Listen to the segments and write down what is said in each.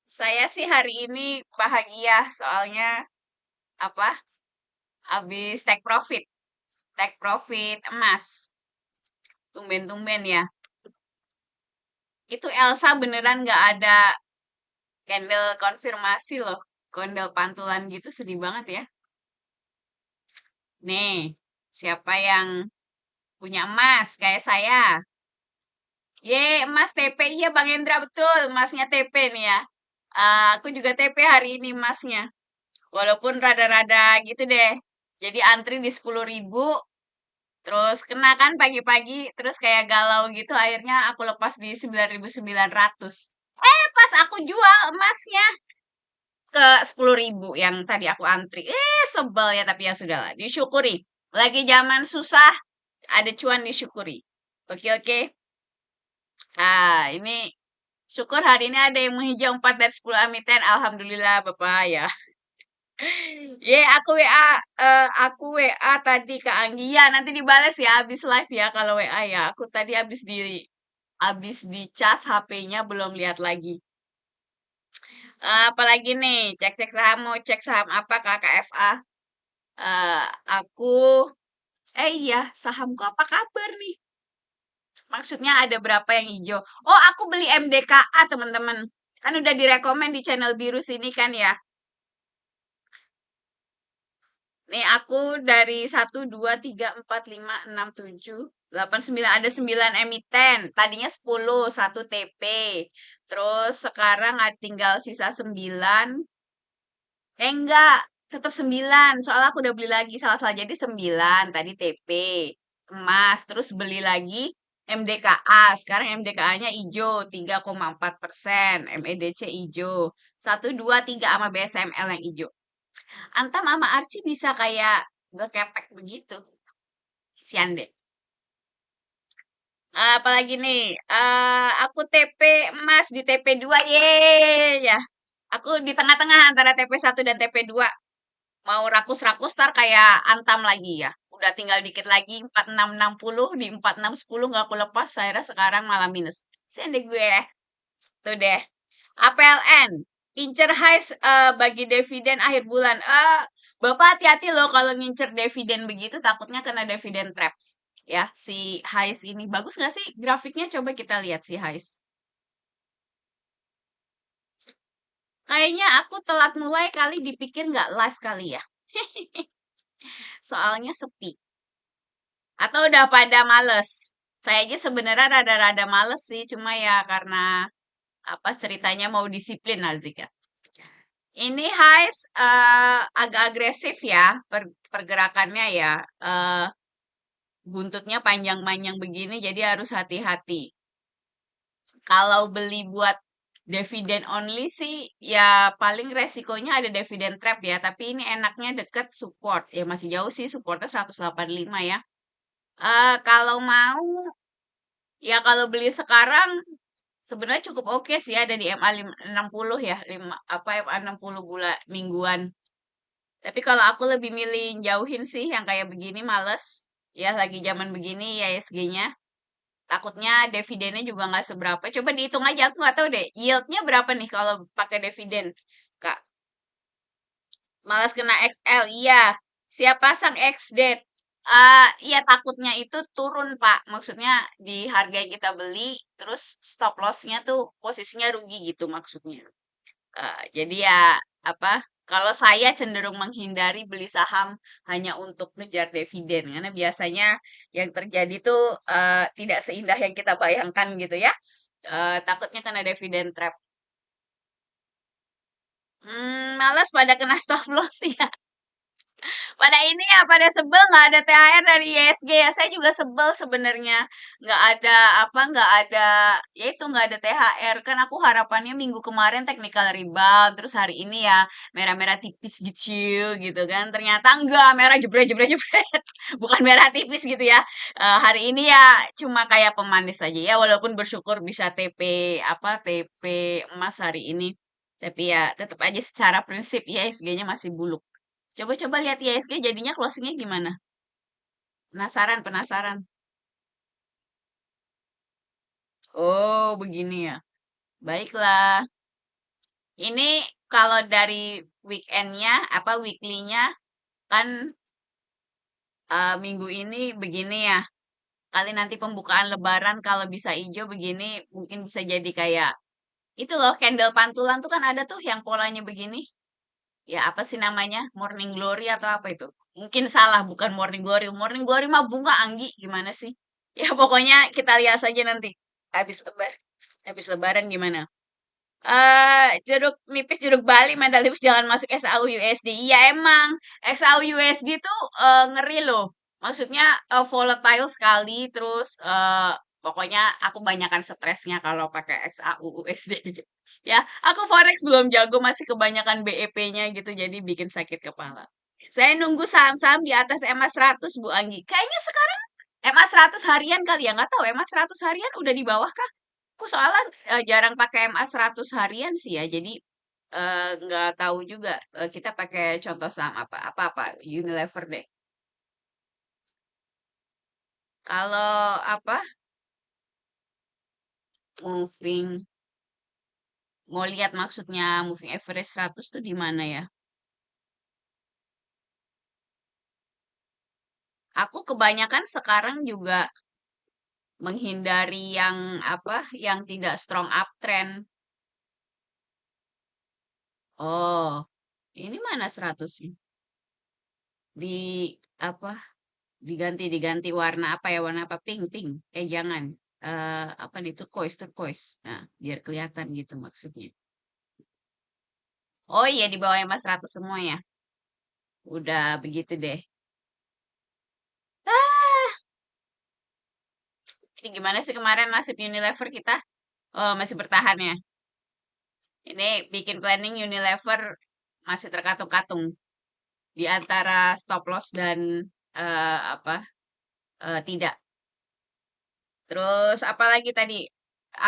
Saya sih hari ini bahagia soalnya apa? Habis take profit emas. Tumben-tumben ya. Itu Elsa beneran nggak ada candle konfirmasi loh. Kondel pantulan gitu sedih banget ya. Nih, siapa yang punya emas kayak saya? Ye, emas TP iya Bang Hendra betul, emasnya TP nih ya. Aku juga TP hari ini emasnya. Walaupun rada-rada gitu deh. Jadi antri di 10.000. Terus kena kan pagi-pagi, terus kayak galau gitu, akhirnya aku lepas di 9.900. Pas aku jual emasnya ke 10.000 yang tadi aku antri. Sebel ya, tapi ya sudahlah, disyukuri. Lagi zaman susah, ada cuan disyukuri. Oke, oke. Ini syukur hari ini ada yang menghijau 4 dari 10 emiten. Alhamdulillah, Bapak ya. Ye, aku WA tadi ke Anggi. Ya, nanti dibales ya habis live ya kalau WA ya. Aku tadi habis dicas HP-nya belum lihat lagi. Apalagi nih, cek-cek saham mau cek saham apa KKFA? Eh, aku iya, sahamku apa kabar nih? Maksudnya ada berapa yang hijau? Oh, aku beli MDKA, teman-teman. Kan udah direkomend di channel biru sini kan ya. Nih aku dari 1, 2, 3, 4, 5, 6, 7, 8, 9. Ada 9 emiten. Tadinya 10, 1 TP. Terus sekarang tinggal sisa 9. Enggak, tetap 9. Soalnya aku udah beli lagi. Salah-salah jadi 9. Tadi TP. Emas. Terus beli lagi MDKA. Sekarang MDKA-nya hijau 3,4%. MEDC hijau. 1, 2, 3 sama BSML yang hijau. Antam sama Archie bisa kayak ngekepek begitu. Sian deh. Apalagi nih, aku TP emas di TP 2, ye ya. Aku di tengah-tengah antara TP 1 dan TP 2. Mau rakus-rakus tar kayak Antam lagi ya. Udah tinggal dikit lagi 4660 di 4610 nggak aku lepas. Saya sekarang malah minus. Sian deh gue. Tuh deh. APLN, incer highs bagi dividen akhir bulan. Bapak hati-hati loh kalau ngincer dividen begitu, takutnya kena dividen trap. Ya, si highs ini bagus nggak sih grafiknya? Coba kita lihat si highs. Kayaknya aku telat mulai kali dipikir nggak live kali ya. Soalnya sepi. Atau udah pada males. Saya aja sebenarnya rada-rada males sih, cuma ya karena apa ceritanya mau disiplin Azik ya. Ini Hais agak agresif ya pergerakannya ya. Eh, Buntutnya panjang-panjang begini jadi harus hati-hati. Kalau beli buat dividen only sih ya paling resikonya ada dividen trap ya. Tapi ini enaknya deket support. Ya masih jauh sih supportnya 185 ya. Kalau mau ya kalau beli sekarang sebenarnya cukup oke sih ada di MA 60 ya. 60 bulan mingguan. Tapi kalau aku lebih milih jauhin sih yang kayak begini males. Ya lagi zaman begini ya ISG-nya. Takutnya dividennya juga nggak seberapa. Coba dihitung aja, aku nggak tahu deh. Yieldnya berapa nih kalau pakai dividen, Kak? Malas kena XL, iya. Siap pasang XDate. Iya takutnya itu turun, Pak. Maksudnya di harga yang kita beli, terus stop loss-nya tuh posisinya rugi gitu maksudnya. Jadi ya apa? Kalau saya cenderung menghindari beli saham hanya untuk ngejar dividen karena biasanya yang terjadi tuh tidak seindah yang kita bayangkan gitu ya. Takutnya kena dividen trap. Malas pada kena stop loss ya. Pada ini ya, pada sebel nggak ada THR dari ISG ya. Saya juga sebel sebenarnya. Nggak ada apa, nggak ada, ya itu nggak ada THR. Kan aku harapannya minggu kemarin technical rebound, terus hari ini ya merah-merah tipis kecil gitu kan. Ternyata enggak, merah jebret jebret jebret. Bukan merah tipis gitu ya. Hari ini ya cuma kayak pemanis aja ya, walaupun bersyukur bisa TP emas hari ini. Tapi ya tetap aja secara prinsip ISG-nya masih buluk. Coba-coba lihat ISG jadinya closingnya gimana? Penasaran, penasaran. Oh, begini ya. Baiklah. Ini kalau dari weekendnya, apa weekly-nya kan minggu ini begini ya. Kali nanti pembukaan Lebaran kalau bisa hijau begini, mungkin bisa jadi kayak itu loh, candle pantulan tuh kan ada tuh yang polanya begini. Ya apa sih namanya? Morning Glory atau apa itu? Mungkin salah, bukan Morning Glory. Morning Glory mah bunga Anggi, gimana sih? Ya pokoknya kita lihat saja nanti. Habis lebar, habis Lebaran gimana? Jeruk nipis, jeruk Bali, mental tips jangan masuk XAU USD. Iya emang, XAU USD tuh ngeri loh. Maksudnya volatile sekali, terus pokoknya aku banyakan stresnya kalau pakai XAU USD. Ya, aku forex belum jago, masih kebanyakan BEP-nya gitu, jadi bikin sakit kepala. Saya nunggu saham-saham di atas EMA 100, Bu Anggi. Kayaknya sekarang EMA 100 harian kali ya, nggak tahu EMA 100 harian udah di bawah kah? Aku soalnya jarang pakai MA 100 harian sih ya, jadi nggak tahu juga. Kita pakai contoh saham apa Unilever deh. Kalau apa moving, mau lihat maksudnya moving average 100 tuh di mana ya? Aku kebanyakan sekarang juga menghindari yang apa, yang tidak strong uptrend. Oh, ini mana 100-nya? Di apa? Diganti warna apa ya? Warna apa? Pink, pink. Jangan. Apa nih? Turquoise, turquoise. Nah, biar kelihatan gitu maksudnya. Oh iya, di bawah Mas 100 semua ya. Udah begitu deh. Ah, ini gimana sih kemarin nasib Unilever kita? Oh, masih bertahan ya. Ini bikin planning Unilever masih terkatung-katung di antara stop loss dan apa tidak. Terus apa lagi tadi?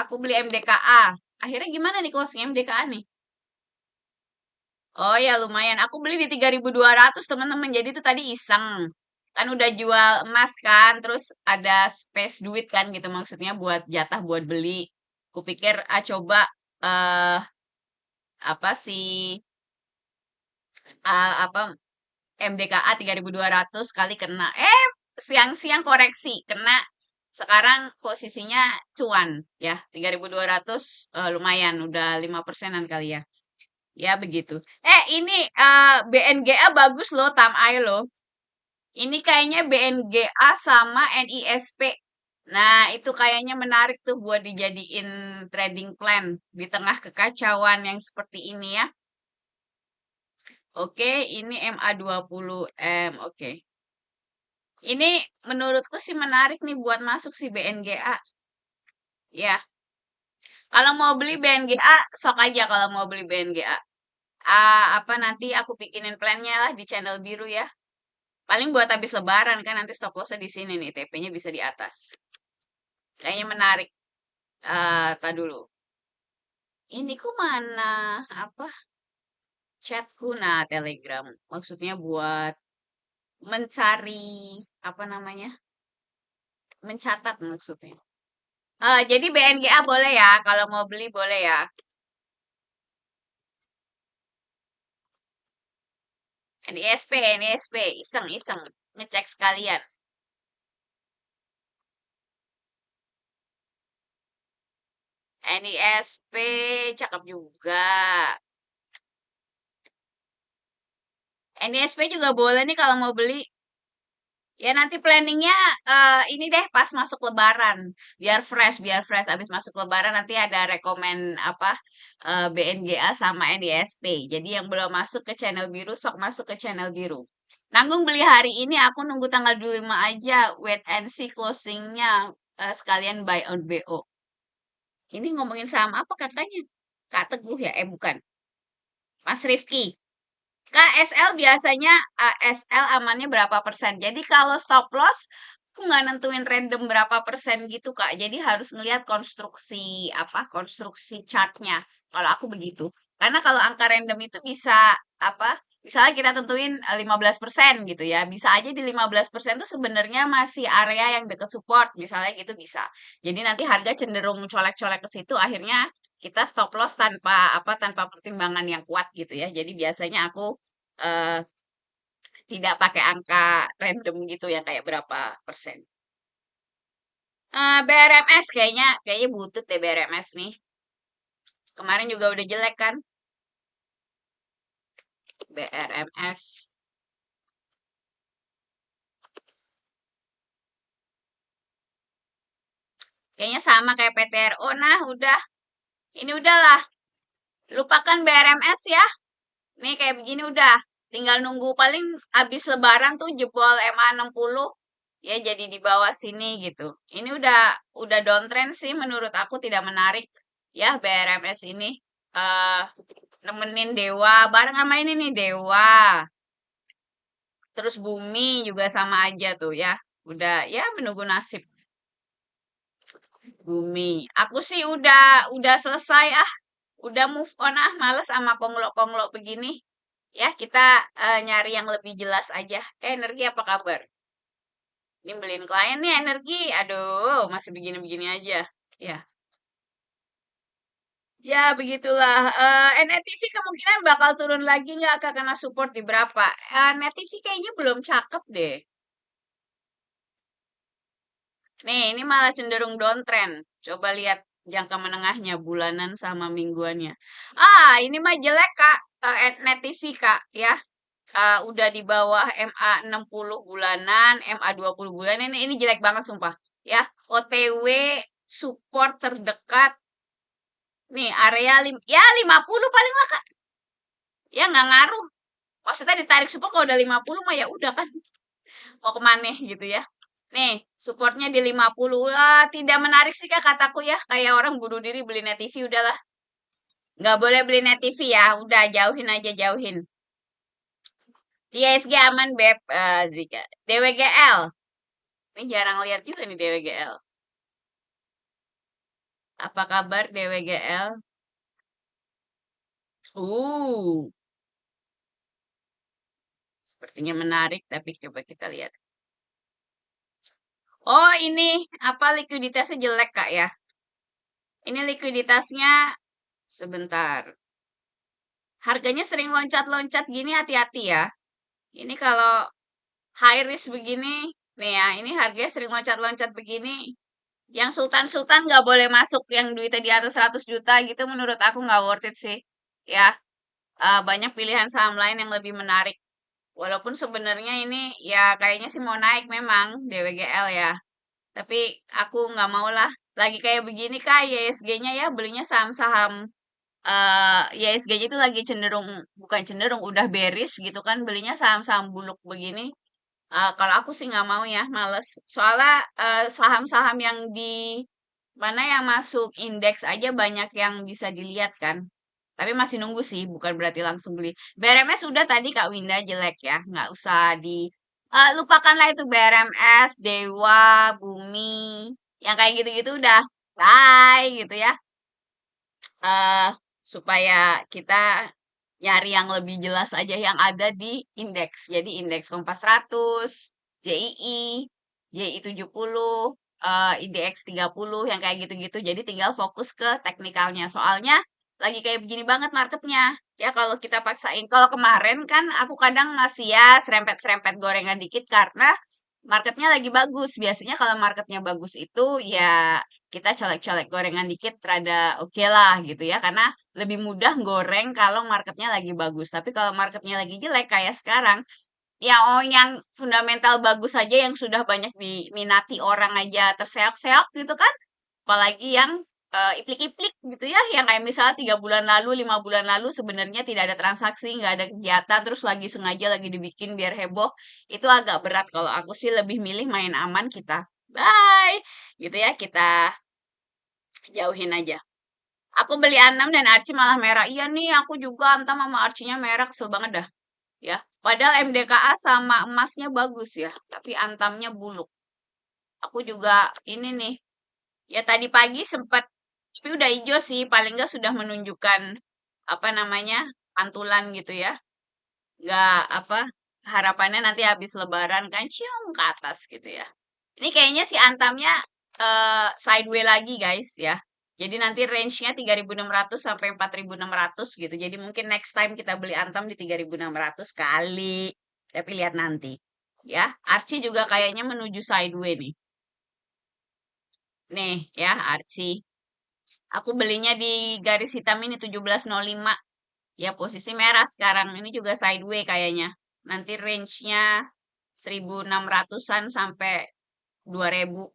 Aku beli MDKA. Akhirnya gimana nih closing MDKA nih? Oh ya lumayan. Aku beli di 3.200 teman-teman. Jadi itu tadi iseng. Kan udah jual emas kan, terus ada space duit kan gitu maksudnya buat jatah buat beli. Kupikir coba eh apa sih apa MDKA 3.200 kali kena. Siang-siang koreksi kena. Sekarang posisinya cuan ya 3.200 lumayan udah 5%-an kali ya. Ya begitu. Ini BNGA bagus loh, Tamai loh. Ini kayaknya BNGA sama NISP. Nah, itu kayaknya menarik tuh buat dijadiin trading plan di tengah kekacauan yang seperti ini ya. Oke, ini MA20M. Oke. Ini menurutku sih menarik nih buat masuk si BNGA. Ya, kalau mau beli BNGA, sok aja kalau mau beli BNGA. Apa nanti aku bikinin plannya lah di channel biru ya. Paling buat habis lebaran kan nanti stop lossnya di sini nih, TP-nya bisa di atas. Kayaknya menarik. Tak dulu. Ini ku mana? Apa? Chatku, nah Telegram. Maksudnya buat mencari apa namanya? Mencatat maksudnya. Jadi BNGA boleh ya, kalau mau beli boleh ya. NISP, iseng-iseng ngecek sekalian. NISP cakep juga. NISP juga boleh nih kalau mau beli. Ya nanti planningnya ini deh pas masuk Lebaran, biar fresh. Abis masuk Lebaran nanti ada rekomen apa BNGA sama NISP. Jadi yang belum masuk ke channel biru, sok masuk ke channel biru. Nanggung beli hari ini, aku nunggu tanggal 25 aja. Wait and see closingnya sekalian buy on BO. Ini ngomongin saham apa katanya? Kak Teguh ya? Bukan. Mas Rifki. KSL biasanya ASL amannya berapa persen. Jadi kalau stop loss, aku nggak nentuin random berapa persen gitu Kak. Jadi harus ngelihat konstruksi chartnya. Kalau aku begitu. Karena kalau angka random itu bisa apa? Misalnya kita tentuin 15% gitu ya. Bisa aja di 15% tuh sebenarnya masih area yang dekat support. Misalnya gitu bisa. Jadi nanti harga cenderung colek-colek ke situ akhirnya kita stop loss tanpa tanpa pertimbangan yang kuat gitu ya. Jadi biasanya aku eh, tidak pakai angka random gitu ya kayak berapa persen. BRMS kayaknya butut deh BRMS nih. Kemarin juga udah jelek kan BRMS. Kayaknya sama kayak PTRO. Nah, udah. Ini udahlah. Lupakan BRMS ya. Nih kayak begini udah. Tinggal nunggu paling habis lebaran tuh jebol MA60 ya jadi di bawah sini gitu. Ini udah downtrend sih menurut aku tidak menarik ya BRMS ini. eh Nemenin Dewa bareng sama ini nih Dewa. Terus Bumi juga sama aja tuh ya. Udah ya menunggu nasib Bumi. Aku sih udah selesai ah. Udah move on ah, males sama konglo-konglo begini. Ya, kita nyari yang lebih jelas aja. Energi apa kabar? Ini beliin klien nih energi. Aduh, masih begini-begini aja. Ya, ya begitulah. NETV kemungkinan bakal turun lagi nggak Kak, karena support di berapa? NETV kayaknya belum cakep deh. Nih, ini malah cenderung downtrend. Coba lihat jangka menengahnya, bulanan sama mingguannya. Ini mah jelek Kak. NETV Kak, ya. Udah di bawah MA60 bulanan, MA20 bulanan ini jelek banget sumpah. Ya, OTW support terdekat nih area ya 50 paling lah Kak. Ya nggak ngaruh. Maksudnya ditarik support kalau udah 50 mah ya udah kan. Mau kemana gitu ya. Nih, supportnya di 50. Tidak menarik sih Kak kataku ya. Kayak orang bunuh diri beli net TV udahlah. Nggak boleh beli net TV ya. Udah jauhin aja jauhin. ISG aman Beb Zika. DWGL. Ini jarang lihat juga nih DWGL. Apa kabar DWGL? Uh, Sepertinya menarik, tapi coba kita lihat. Oh, ini apa likuiditasnya jelek, Kak ya? Ini likuiditasnya sebentar. Harganya sering loncat-loncat gini hati-hati ya. Ini kalau high risk begini, nih ya, ini harganya sering loncat-loncat begini. Yang sultan-sultan nggak boleh masuk, yang duitnya di atas 100 juta gitu menurut aku nggak worth it sih. Ya, banyak pilihan saham lain yang lebih menarik. Walaupun sebenarnya ini ya kayaknya sih mau naik memang DWGL ya. Tapi aku nggak mau lah. Lagi kayak begini kak YSG-nya ya belinya saham-saham YSG-nya itu lagi cenderung bukan cenderung udah bearish gitu kan belinya saham-saham buluk begini. Kalau aku sih nggak mau ya, males. Soalnya saham-saham yang di mana yang masuk indeks aja banyak yang bisa dilihat kan. Tapi masih nunggu sih, bukan berarti langsung beli. BRMS udah tadi Kak Winda jelek ya, nggak usah lupakanlah itu BRMS, Dewa, Bumi, yang kayak gitu-gitu udah bye gitu ya. eh Supaya kita nyari yang lebih jelas aja yang ada di indeks. Jadi indeks Kompas 100, JII, JI 70, IDX 30 yang kayak gitu-gitu. Jadi tinggal fokus ke teknikalnya. Soalnya lagi kayak begini banget marketnya. Ya kalau kita paksain. Kalau kemarin kan aku kadang ngasih ya serempet-serempet gorengan dikit karena marketnya lagi bagus. Biasanya kalau marketnya bagus itu ya kita colek-colek gorengan dikit rada oke lah gitu ya. Karena lebih mudah goreng kalau marketnya lagi bagus. Tapi kalau marketnya lagi jelek kayak sekarang, ya oh yang fundamental bagus saja yang sudah banyak diminati orang aja terseok-seok gitu kan. Apalagi yang iplik-iplik gitu ya, yang kayak misalnya 3 bulan lalu, 5 bulan lalu sebenarnya tidak ada transaksi, nggak ada kegiatan, terus lagi sengaja lagi dibikin biar heboh, itu agak berat. Kalau aku sih lebih milih main aman kita. Bye, gitu ya, kita jauhin aja. Aku beli Antam dan Archie malah merah. Iya nih, aku juga Antam sama Archie-nya merah, kesel banget dah. Ya, padahal MDKA sama emasnya bagus ya, tapi Antamnya buluk. Aku juga ini nih, ya tadi pagi sempat, tapi udah hijau sih, paling nggak sudah menunjukkan apa namanya pantulan gitu ya. Nggak apa harapannya nanti habis Lebaran kan cium ke atas gitu ya. Ini kayaknya si Antamnya sideway lagi guys ya. Jadi nanti range-nya 3.600 sampai 4.600 gitu. Jadi mungkin next time kita beli Antam di 3.600 kali. Tapi lihat nanti. Ya, Archie juga kayaknya menuju sideway nih. Nih ya, Archie. Aku belinya di garis hitam ini 1705. Ya, posisi merah sekarang. Ini juga sideway kayaknya. Nanti range-nya 1.600-an sampai 2.000.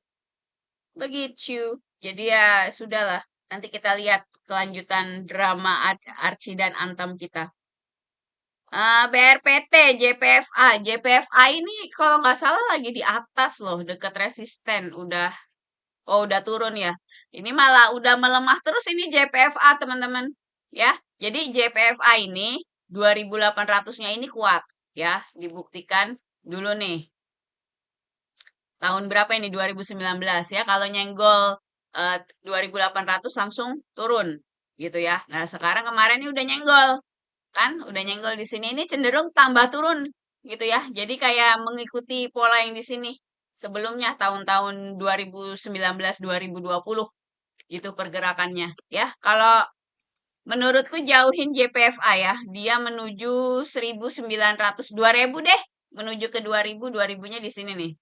Begitu. Jadi ya sudahlah. Nanti kita lihat kelanjutan drama Archie dan Antam kita. BRPT, JPFA. JPFA ini kalau nggak salah lagi di atas loh, deket resisten. Udah turun ya. Ini malah udah melemah terus ini JPFA teman-teman. Ya, jadi JPFA ini 2.800-nya ini kuat. Ya, dibuktikan dulu nih. Tahun berapa ini? 2019 ya. Kalau nyenggol 2.800 langsung turun gitu ya. Nah, sekarang kemarin ini udah nyenggol kan? Udah nyenggol di sini ini cenderung tambah turun gitu ya. Jadi kayak mengikuti pola yang di sini sebelumnya tahun-tahun 2019 2020 itu pergerakannya ya. Kalau menurutku jauhin JPFA ya. Dia menuju 1.900 2.000 deh. Menuju ke 2.000 2.000-nya di sini nih.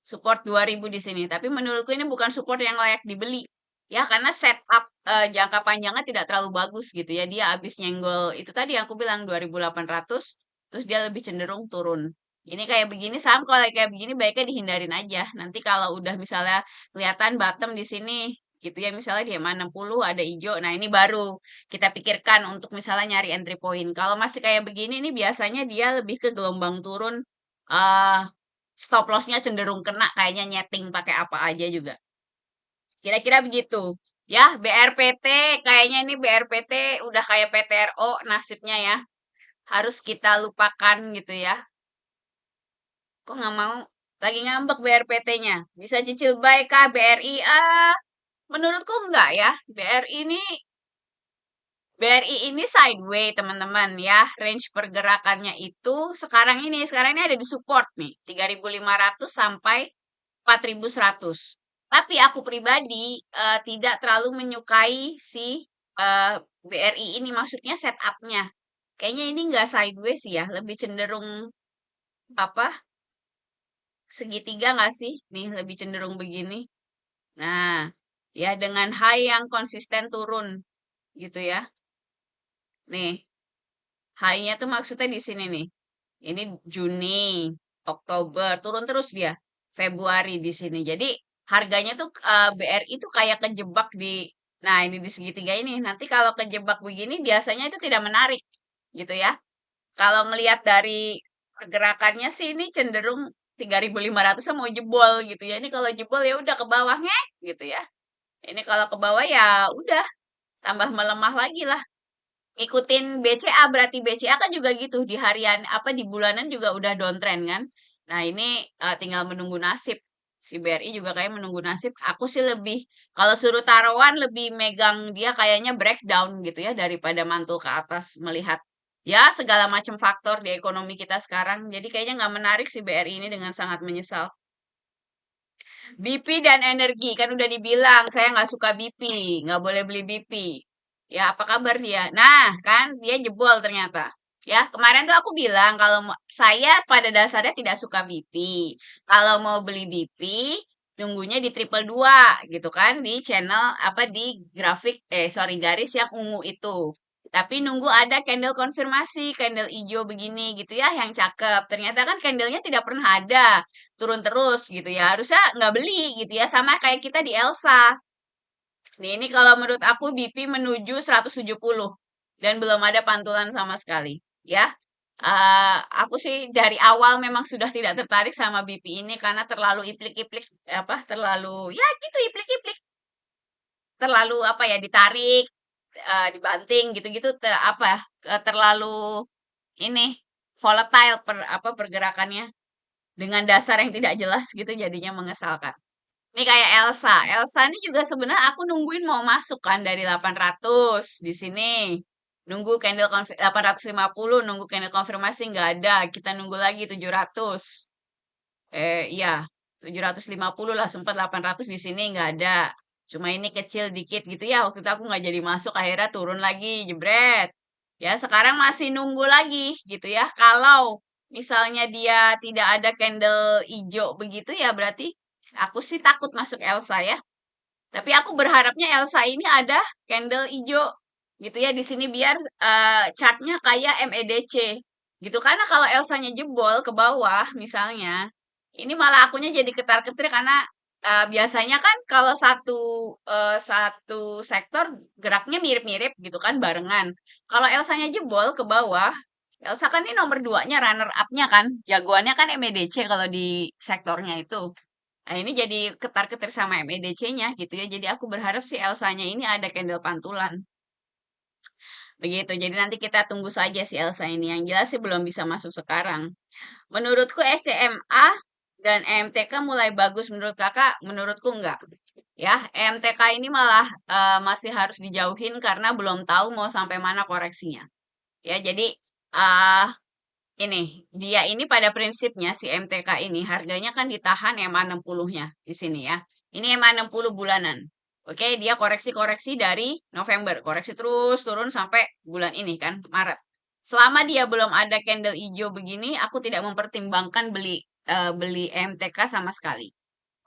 Support 2.000 di sini. Tapi menurutku ini bukan support yang layak dibeli. Ya, karena setup jangka panjangnya tidak terlalu bagus gitu ya. Dia habis nyenggol itu tadi yang aku bilang 2.800, terus dia lebih cenderung turun. Ini kayak begini saham kalau kayak begini baiknya dihindarin aja. Nanti kalau udah misalnya kelihatan bottom di sini gitu ya, misalnya di MA60 ada hijau. Nah, ini baru kita pikirkan untuk misalnya nyari entry point. Kalau masih kayak begini ini biasanya dia lebih ke gelombang turun eh stop loss-nya cenderung kena kayaknya nyeting pakai apa aja juga. Kira-kira begitu. Ya, BRPT kayaknya ini BRPT udah kayak PTRO nasibnya ya. Harus kita lupakan gitu ya. Kok nggak mau? Lagi ngambek BRPT-nya. Bisa cicil buy kah BRI? Menurutku enggak ya. BRI ini sideway teman-teman ya. Range pergerakannya itu sekarang ini ada di support nih. 3.500 sampai 4.100. Tapi aku pribadi tidak terlalu menyukai si BRI ini, maksudnya setupnya. Kayaknya ini nggak sideways ya, lebih cenderung apa segitiga nggak sih? Nih lebih cenderung begini. Nah, ya dengan high yang konsisten turun gitu ya. Nih, high-nya tuh maksudnya di sini nih. Ini Juni, Oktober, turun terus dia. Februari di sini. Jadi harganya tuh BRI tuh kayak kejebak nah ini di segitiga ini. Nanti kalau kejebak begini biasanya itu tidak menarik gitu ya. Kalau melihat dari pergerakannya sih ini cenderung 3.500 mau jebol gitu ya. Ini kalau jebol ya udah ke bawahnya gitu ya. Ini kalau ke bawah ya udah tambah melemah lagi lah. Ikutin BCA berarti BCA kan juga gitu di harian apa di bulanan juga udah downtrend kan. Nah, ini tinggal menunggu nasib. Si BRI juga kayak menunggu nasib. Aku sih lebih kalau suruh taruhan lebih megang dia kayaknya breakdown gitu ya daripada mantul ke atas melihat ya segala macam faktor di ekonomi kita sekarang. Jadi kayaknya nggak menarik si BRI ini dengan sangat menyesal. BP dan energi kan udah dibilang saya nggak suka BP, nggak boleh beli BP. Ya apa kabar dia? Nah kan dia jebol ternyata. Ya kemarin tuh aku bilang kalau saya pada dasarnya tidak suka BP. Kalau mau beli BP nunggunya di triple dua gitu kan di channel apa di grafik sorry garis yang ungu itu. Tapi nunggu ada candle konfirmasi, candle hijau begini gitu ya yang cakep. Ternyata kan candlenya tidak pernah ada turun terus gitu ya. Harusnya nggak beli gitu ya. Sama kayak kita di Elsa. Nih, ini kalau menurut aku BP menuju 170 dan belum ada pantulan sama sekali. Ya, aku sih dari awal memang sudah tidak tertarik sama BP ini karena terlalu iplik-iplik apa terlalu ya gitu iplik-iplik terlalu apa ya ditarik dibanting gitu-gitu terlalu ini volatile pergerakannya dengan dasar yang tidak jelas gitu jadinya mengesalkan. Ini kayak Elsa. Elsa ini juga sebenarnya aku nungguin mau masuk kan dari 800 di sini. Nunggu candle 850, nunggu candle konfirmasi nggak ada. Kita nunggu lagi 700. Iya, 750 lah sempat 800 di sini nggak ada. Cuma ini kecil dikit gitu ya. Waktu itu aku nggak jadi masuk, akhirnya turun lagi, jebret. Ya, sekarang masih nunggu lagi gitu ya. Kalau misalnya dia tidak ada candle hijau begitu ya berarti aku sih takut masuk Elsa ya. Tapi aku berharapnya Elsa ini ada candle hijau gitu ya di sini biar chartnya kayak MEDC gitu. Karena kalau Elsanya jebol ke bawah misalnya, ini malah akunya jadi ketar-ketir karena biasanya kan kalau satu sektor geraknya mirip-mirip gitu kan barengan. Kalau Elsanya jebol ke bawah, Elsa kan ini nomor duanya runner up-nya kan, jagoannya kan MEDC kalau di sektornya itu. Nah, ini jadi ketar-ketir sama MEDC-nya gitu ya. Jadi aku berharap si Elsanya ini ada candle pantulan. Begitu. Jadi nanti kita tunggu saja si Elsa ini. Yang jelas sih belum bisa masuk sekarang. Menurutku SCMA dan EMTK mulai bagus. Menurut kakak? Menurutku enggak. Ya, EMTK ini malah masih harus dijauhin karena belum tahu mau sampai mana koreksinya. Ya, jadi uh, ini dia ini pada prinsipnya si MTK ini harganya kan ditahan MA60-nya di sini ya. Ini MA60 bulanan. Oke, dia koreksi-koreksi dari November, koreksi terus turun sampai bulan ini kan, Maret. Selama dia belum ada candle hijau begini, aku tidak mempertimbangkan beli MTK sama sekali.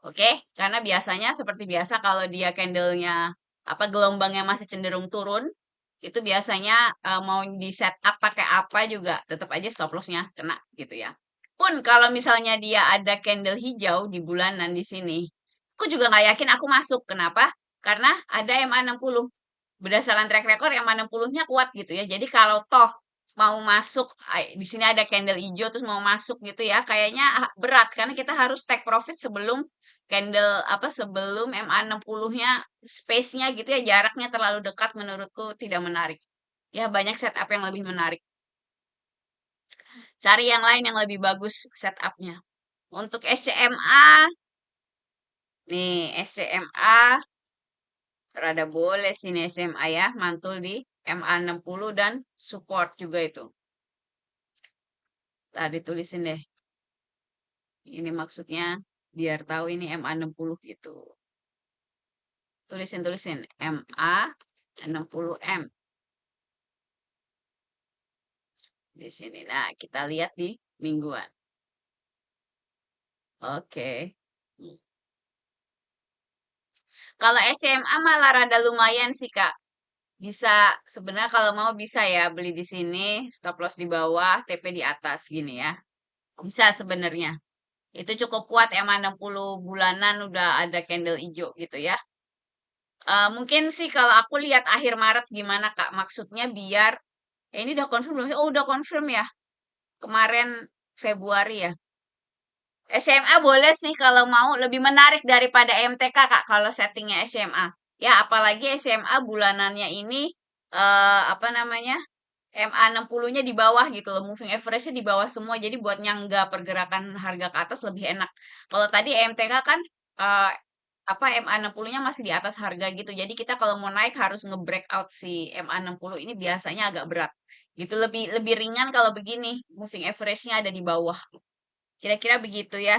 Oke, karena biasanya seperti biasa kalau dia candlenya apa gelombangnya masih cenderung turun, itu biasanya mau di setup pakai apa juga tetap aja stop lossnya kena gitu ya. Pun kalau misalnya dia ada candle hijau di bulanan di sini, aku juga nggak yakin aku masuk. Kenapa? Karena ada MA60. Berdasarkan track record MA60-nya kuat gitu ya. Jadi kalau toh mau masuk, di sini ada candle hijau terus mau masuk gitu ya, kayaknya berat karena kita harus take profit sebelum candle apa sebelum MA60-nya space-nya gitu ya, jaraknya terlalu dekat menurutku tidak menarik. Ya banyak setup yang lebih menarik. Cari yang lain yang lebih bagus setupnya. Untuk SCMA, nih SCMA rada boleh sini SMA ya, mantul di MA60 dan support juga itu. Tadi tulisin deh. Ini maksudnya biar tahu ini MA60 gitu. Tulisin MA60M di sini. Nah, kita lihat di mingguan. Oke. Kalau SMA malah rada lumayan sih, Kak. Bisa sebenarnya kalau mau bisa ya beli di sini, stop loss di bawah, TP di atas gini ya. Bisa sebenarnya. Itu cukup kuat emang 60 bulanan udah ada candle hijau gitu ya. Mungkin sih kalau aku lihat akhir Maret gimana Kak, maksudnya biar ini udah confirm belum sih? Oh, udah confirm ya. Kemarin Februari ya. SMA boleh sih kalau mau lebih menarik daripada MTK Kak kalau settingnya SMA. Ya, apalagi SMA bulanannya ini apa namanya? MA60-nya di bawah gitu loh, moving average-nya di bawah semua. Jadi buat nyangga pergerakan harga ke atas lebih enak. Kalau tadi MTK kan eh, apa MA60-nya masih di atas harga gitu. Jadi kita kalau mau naik harus nge-break out si MA60 ini biasanya agak berat. Gitu lebih lebih ringan kalau begini, moving average-nya ada di bawah. Kira-kira begitu ya.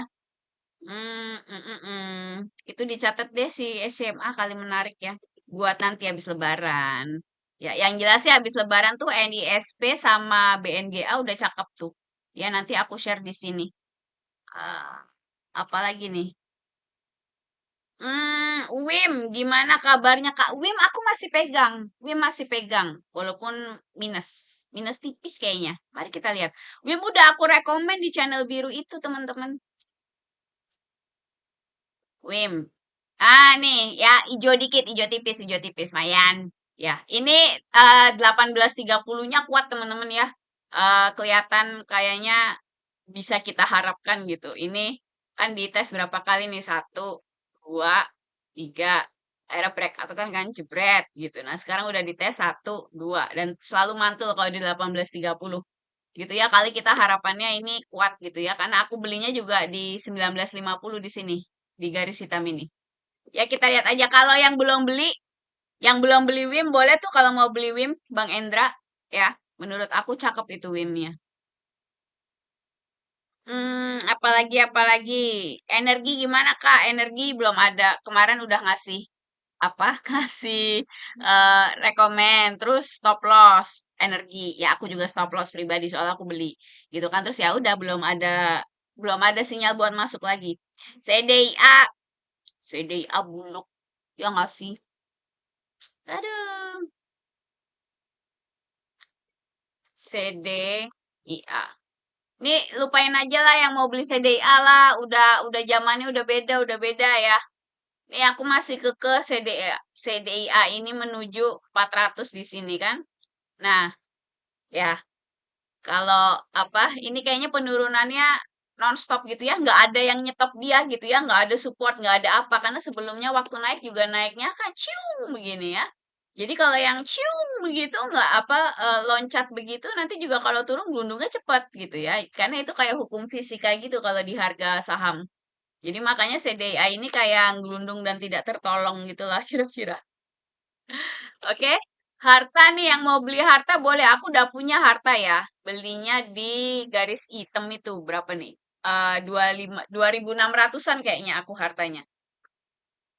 Itu dicatat deh si SMA kali menarik ya. Buat nanti habis lebaran. Ya, yang jelas sih habis lebaran tuh NISP sama BNGA udah cakep tuh. Ya, nanti aku share di sini. Eh, Apalagi nih? WIM, gimana kabarnya Kak? WIM aku masih pegang. WIM masih pegang. Walaupun minus. Minus tipis kayaknya. Mari kita lihat. WIM udah aku rekomen di channel biru itu, teman-teman. WIM. Nih, ya, hijau tipis, mayan. Ya, ini 18.30-nya kuat teman-teman ya. Kelihatan kayaknya bisa kita harapkan gitu. Ini kan dites berapa kali nih? Satu, dua, tiga. Akhirnya break atau kan jebret gitu. Nah, sekarang udah dites satu, dua. Dan selalu mantul kalau di 18.30 gitu ya. Kali kita harapannya ini kuat gitu ya. Karena aku belinya juga di 19.50 di sini. Di garis hitam ini. Ya kita lihat aja kalau yang belum beli WIM boleh tuh kalau mau beli WIM Bang Endra ya. Menurut aku cakep itu WIM-nya. Apalagi apalagi. Energi gimana Kak? Energi belum ada. Kemarin udah ngasih. apa kasih rekomen, terus stop loss energi. Ya aku juga stop loss pribadi soalnya aku beli gitu kan. Terus ya udah belum ada sinyal buat masuk lagi. CDIA, CDIA buluk ya nggak sih? Aduh, CDIA. Nih lupain aja lah yang mau beli CDIA lah. Udah zamannya udah beda ya. Nih aku masih CDIA. CDIA ini menuju 400 di sini kan. Nah, ya kalau apa ini kayaknya penurunannya nonstop gitu ya, nggak ada yang nyetop dia gitu ya, nggak ada support, nggak ada apa karena sebelumnya waktu naik juga naiknya kan cium begini ya. Jadi kalau yang cium begitu nggak apa loncat begitu nanti juga kalau turun gelundungnya cepat gitu ya. Karena itu kayak hukum fisika gitu kalau di harga saham. Jadi makanya CDI ini kayak gelundung dan tidak tertolong gitulah kira-kira. Oke, harta nih yang mau beli harta boleh. Aku udah punya harta ya. Belinya di garis hitam itu berapa nih? 25 2.600-an kayaknya aku hartanya.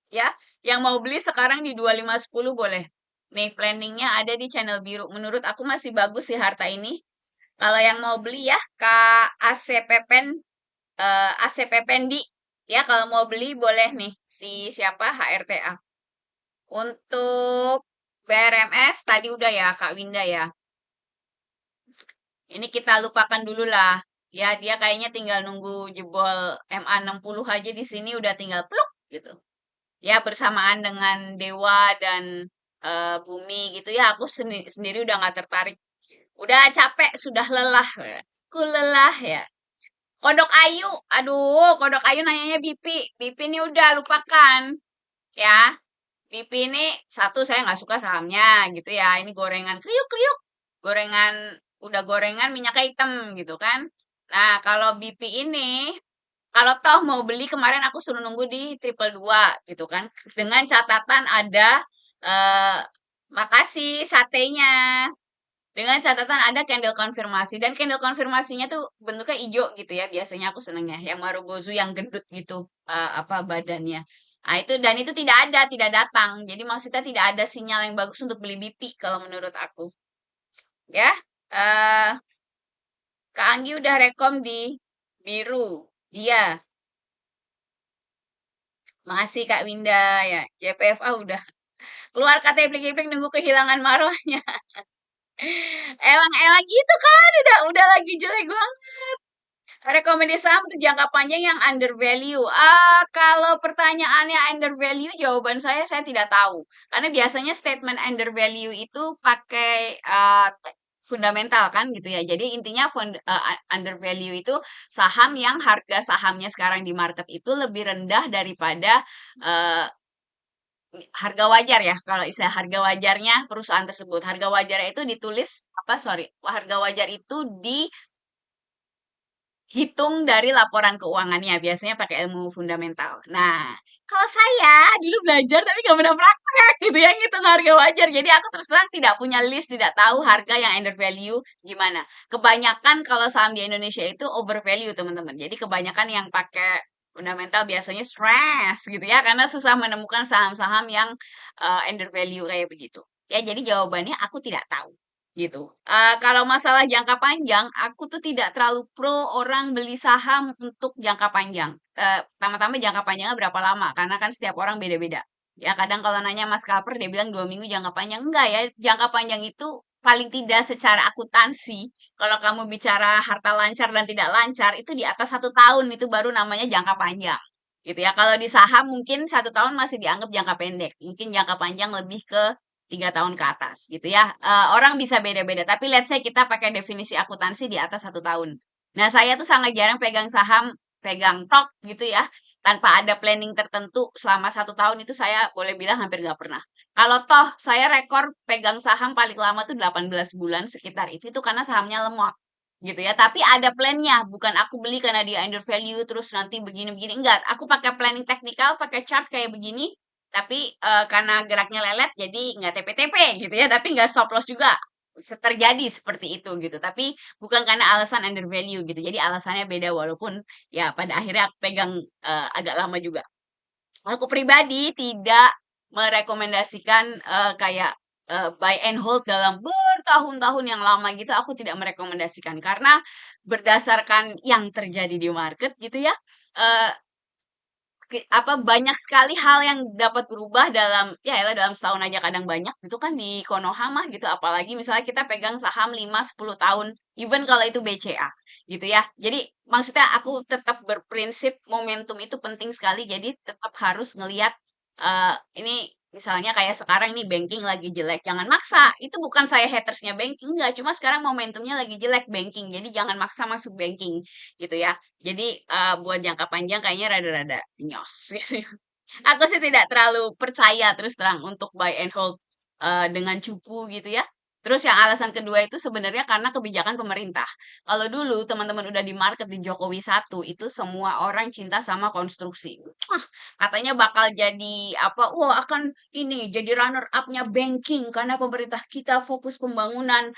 Ya, yang mau beli sekarang di 2510 boleh. Nih, planningnya ada di channel biru. Menurut aku masih bagus sih harta ini. Kalau yang mau beli ya, Kak ACPPen, ACPPendi. Ya, kalau mau beli boleh nih. Si siapa? HRTA. Untuk BRMS tadi udah ya Kak Winda ya. Ini kita lupakan dulu lah. Ya dia kayaknya tinggal nunggu jebol MA60 aja di sini udah tinggal pluk gitu. Ya bersamaan dengan Dewa dan Bumi gitu ya. Aku sendiri udah nggak tertarik. Udah capek, sudah lelah. Aku lelah ya. Kodok Ayu, aduh, Kodok Ayu nanyanya Bipi. Bipi ini udah lupakan ya. BP ini satu saya nggak suka sahamnya gitu ya. Ini gorengan kriuk kriuk, gorengan udah gorengan minyaknya hitam gitu kan. Nah kalau BP ini kalau toh mau beli kemarin aku suruh nunggu di triple dua gitu kan. Dengan catatan ada eh makasih satenya. Dengan catatan ada candle konfirmasi dan candle konfirmasinya tuh bentuknya hijau gitu ya. Biasanya aku senengnya yang Marubozu yang gendut gitu apa badannya. Nah, itu dan itu tidak datang. Jadi maksudnya tidak ada sinyal yang bagus untuk beli BP kalau menurut aku. Ya. eh Kak Anggi udah rekom di biru. Iya, makasih Kak Winda ya. JPFA udah keluar KTP Plik-Plik nunggu kehilangan marwahnya. Emang gitu kan udah lagi jelek banget. Rekomendasi saham untuk jangka panjang yang under value. Kalau pertanyaannya under value, jawaban saya tidak tahu. Karena biasanya statement under value itu pakai fundamental kan gitu ya. Jadi intinya under value itu saham yang harga sahamnya sekarang di market itu lebih rendah daripada uh, harga wajar ya. Kalau istilah harga wajarnya perusahaan tersebut. Harga wajarnya itu ditulis apa sorry, harga wajar itu hitung dari laporan keuangannya, biasanya pakai ilmu fundamental. Nah, kalau saya dulu belajar tapi nggak pernah praktek gitu ya, ngitung harga wajar. Jadi aku terus terang tidak punya list, tidak tahu harga yang under value gimana. Kebanyakan kalau saham di Indonesia itu over value teman-teman. Jadi kebanyakan yang pakai fundamental biasanya stress gitu ya, karena susah menemukan saham-saham yang under value kayak begitu. Ya, jadi jawabannya aku tidak tahu. Gitu. Kalau masalah jangka panjang, aku tuh tidak terlalu pro orang beli saham untuk jangka panjang. Pertama-tama jangka panjangnya berapa lama? Karena kan setiap orang beda-beda. Ya kadang kalau nanya Mas Kaper dia bilang 2 minggu jangka panjang. Enggak ya, jangka panjang itu paling tidak secara akuntansi. Kalau kamu bicara harta lancar dan tidak lancar, itu di atas 1 tahun itu baru namanya jangka panjang. Gitu ya. Kalau di saham mungkin 1 tahun masih dianggap jangka pendek. Mungkin jangka panjang lebih ke 3 tahun ke atas gitu ya. Orang bisa beda-beda, tapi let's say kita pakai definisi akuntansi di atas 1 tahun. Nah, saya tuh sangat jarang pegang saham, pegang tok gitu ya, tanpa ada planning tertentu selama 1 tahun itu saya boleh bilang hampir nggak pernah. Kalau toh saya rekor pegang saham paling lama tuh 18 bulan sekitar itu karena sahamnya lemot gitu ya. Tapi ada plannya, bukan aku beli karena dia under value terus nanti begini-begini. Enggak, aku pakai planning teknikal, pakai chart kayak begini, tapi karena geraknya lelet jadi nggak TP-TP gitu ya, tapi nggak stop loss juga. Terjadi seperti itu gitu. Tapi bukan karena alasan under value gitu. Jadi alasannya beda walaupun ya pada akhirnya aku pegang agak lama juga. Aku pribadi tidak merekomendasikan kayak buy and hold dalam bertahun-tahun yang lama gitu, aku tidak merekomendasikan karena berdasarkan yang terjadi di market gitu ya, eh, banyak sekali hal yang dapat berubah dalam ya elah dalam setahun aja kadang banyak gitu kan di Konoha mah gitu apalagi misalnya kita pegang saham 5 10 tahun even kalau itu BCA gitu ya. Jadi maksudnya aku tetap berprinsip momentum itu penting sekali jadi tetap harus ngelihat ini misalnya kayak sekarang nih banking lagi jelek jangan maksa itu bukan saya hatersnya banking enggak cuma sekarang momentumnya lagi jelek banking jadi jangan maksa masuk banking gitu ya. Jadi, buat jangka panjang kayaknya rada-rada nyos gitu ya. Aku sih tidak terlalu percaya terus terang untuk buy and hold, dengan cupu gitu ya. Terus yang alasan kedua itu sebenarnya karena kebijakan pemerintah. Kalau dulu teman-teman udah di market di Jokowi satu itu semua orang cinta sama konstruksi. Wah, katanya bakal jadi apa, wah akan ini jadi runner up-nya banking karena pemerintah kita fokus pembangunan,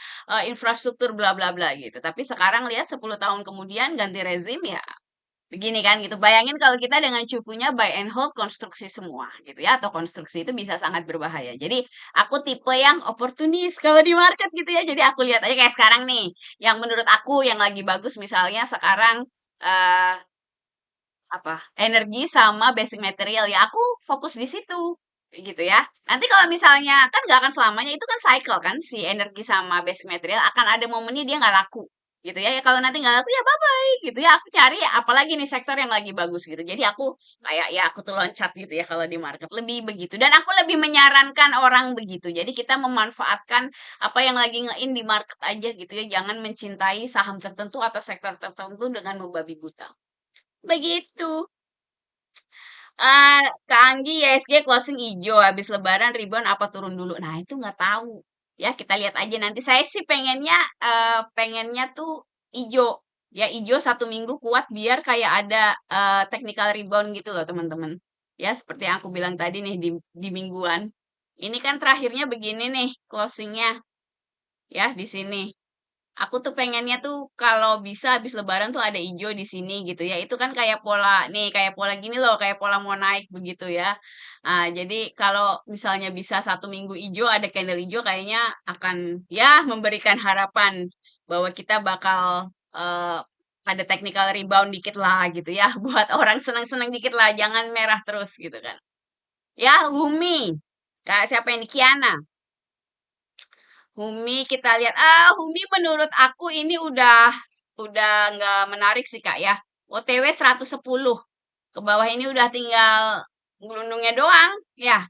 infrastruktur bla bla bla gitu. Tapi sekarang lihat 10 tahun kemudian ganti rezim ya begini kan gitu. Bayangin kalau kita dengan cupunya buy and hold konstruksi semua gitu ya atau konstruksi itu bisa sangat berbahaya. Jadi aku tipe yang oportunis kalau di market gitu ya. Jadi aku lihat aja kayak sekarang nih yang menurut aku yang lagi bagus misalnya sekarang eh energi sama basic material ya aku fokus di situ gitu ya. Nanti kalau misalnya kan nggak akan selamanya itu kan cycle kan si energi sama basic material akan ada momennya dia nggak laku gitu ya. Ya kalau nanti nggak laku ya bye bye gitu ya. Aku cari apalagi nih sektor yang lagi bagus gitu. Jadi aku kayak ya aku tuh loncat gitu ya kalau di market lebih begitu. Dan aku lebih menyarankan orang begitu. Jadi kita memanfaatkan apa yang lagi nge-in di market aja gitu ya. Jangan mencintai saham tertentu atau sektor tertentu dengan membabi buta. Begitu. Kak Anggi ISG closing hijau habis lebaran rebound apa turun dulu. Nah, itu nggak tahu. Ya, kita lihat aja nanti. Saya sih pengennya tuh hijau. Ya, hijau 1 minggu kuat biar kayak ada technical rebound gitu loh, teman-teman. Ya, seperti yang aku bilang tadi nih di mingguan. Ini kan terakhirnya begini nih closingnya ya di sini. Aku tuh pengennya tuh kalau bisa habis lebaran tuh ada ijo di sini gitu ya. Itu kan kayak pola nih, kayak pola gini loh, kayak pola mau naik begitu ya. Nah, jadi kalau misalnya bisa 1 minggu ijo, ada candle ijo kayaknya akan ya memberikan harapan bahwa kita bakal eh, ada technical rebound dikit lah gitu ya. Buat orang senang-senang dikit lah, jangan merah terus gitu kan. Ya, Humi. Kak, siapa ini? Kiana. Humi kita lihat Humi menurut aku ini udah nggak menarik sih Kak ya. OTW 110 ke bawah ini udah tinggal ngelundungnya doang ya.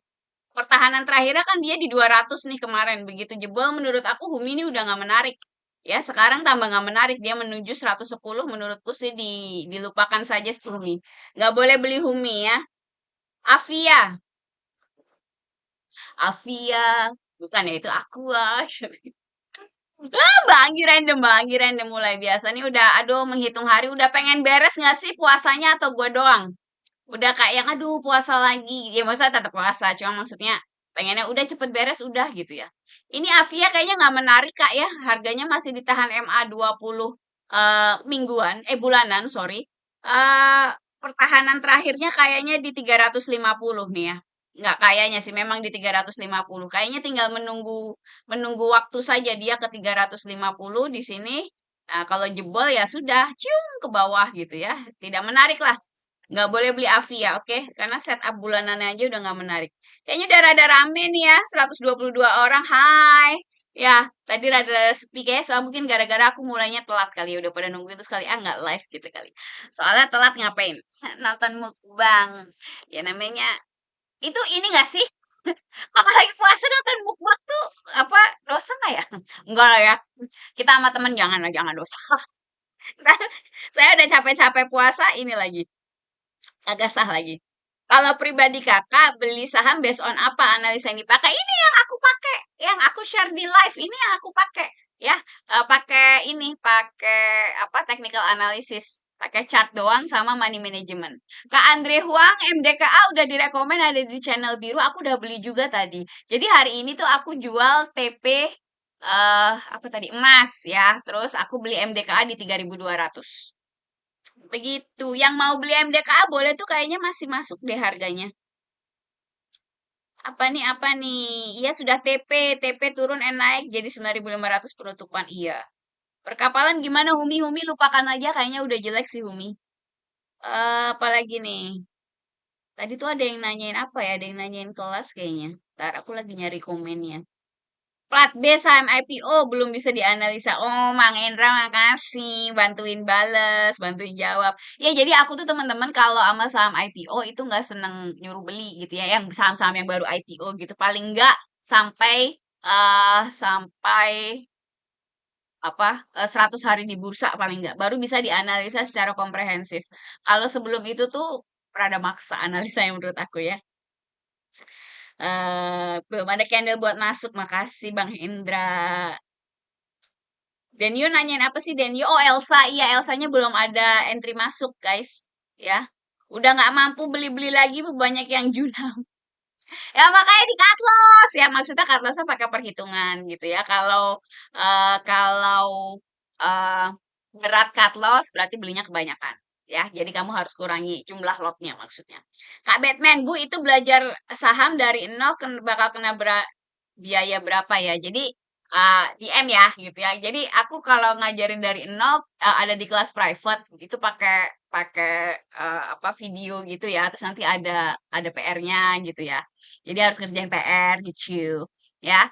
Pertahanan terakhirnya kan dia di 200 nih kemarin. Begitu jebol menurut aku Humi ini udah nggak menarik. Ya, sekarang tambah nggak menarik dia menuju 110 menurutku sih dilupakan saja si Humi. Nggak boleh beli Humi ya. Avia, Avia bukan ya itu Aqua. Mbak Anggi random mulai biasa nih udah aduh menghitung hari udah pengen beres nggak sih puasanya atau gue doang? Udah kayak yang aduh puasa lagi. Ya maksudnya tetap puasa, cuma maksudnya pengennya udah cepet beres udah gitu ya. Ini Avia kayaknya nggak menarik Kak ya. Harganya masih ditahan MA 20 mingguan, bulanan, sorry. Eh pertahanan terakhirnya kayaknya di 350 nih ya. Nggak kayaknya sih memang di 350. Kayaknya tinggal menunggu menunggu waktu saja dia ke 350 di sini. Nah, kalau jebol ya sudah, cium ke bawah gitu ya. Tidak menarik lah. Nggak boleh beli Avia, oke? Karena setup bulanannya aja udah nggak menarik. Kayaknya udah rada rame nih ya, 122 orang. Hai. Ya, tadi rada sepi kayaknya soal mungkin gara-gara aku mulainya telat kali ya. Udah pada nungguin terus kali, nggak live gitu kali. Soalnya telat ngapain? Nonton mukbang. Ya namanya, itu ini nggak sih? Kalau lagi puasa nonton mukbang tuh, apa, dosa nggak ya? Enggak lah ya. Kita sama temen jangan lah, jangan dosa. Saya udah capek-capek puasa, ini lagi. Agak sah lagi. Kalau pribadi kakak beli saham based on apa analisa yang dipakai? Ini yang aku pakai, yang aku share di live ini yang aku pakai, ya. Pakai ini, pakai apa? Technical analysis, pakai chart doang sama money management. Kak Andre Huang MDKA udah direkomend ada di channel biru, aku udah beli juga tadi. Jadi hari ini tuh aku jual TP apa tadi emas ya, terus aku beli MDKA di 3.200. Begitu. Yang mau beli MDKA boleh tuh kayaknya masih masuk deh harganya. Apa nih? Iya sudah TP turun and naik jadi 9.500 penutupan. Iya. Perkapalan gimana Humi? Humi lupakan aja kayaknya udah jelek sih Humi. Apalagi nih? Tadi tuh ada yang nanyain apa ya? Ada yang nanyain kelas kayaknya. Ntar aku lagi nyari komennya. Plat B saham IPO belum bisa dianalisa. Oh, Mang Endra makasih bantuin bales, bantuin jawab. Ya, jadi aku tuh teman-teman kalau sama saham IPO itu nggak seneng nyuruh beli gitu ya, yang saham-saham yang baru IPO gitu. Paling nggak sampai sampai apa 100 hari di bursa paling nggak baru bisa dianalisa secara komprehensif. Kalau sebelum itu tuh rada maksa analisa yang menurut aku ya. Belum ada candle buat masuk. Makasih Bang Hendra. Denyo nanyain apa sih Denyo? Oh Elsa, iya Elsanya belum ada entry masuk guys, ya. Udah nggak mampu beli-beli lagi, banyak yang junam. Ya makanya di cut loss, ya maksudnya cut lossnya pakai perhitungan gitu ya. Kalau eh, berat cut loss berarti belinya kebanyakan. Ya, jadi kamu harus kurangi jumlah lotnya maksudnya. Kak Batman, Bu itu belajar saham dari nol bakal kena biaya berapa ya? Jadi DM ya gitu ya. Jadi aku kalau ngajarin dari nol ada di kelas private itu pakai pakai apa video gitu ya. Terus nanti ada PR-nya gitu ya. Jadi harus ngerjain PR gitu ya.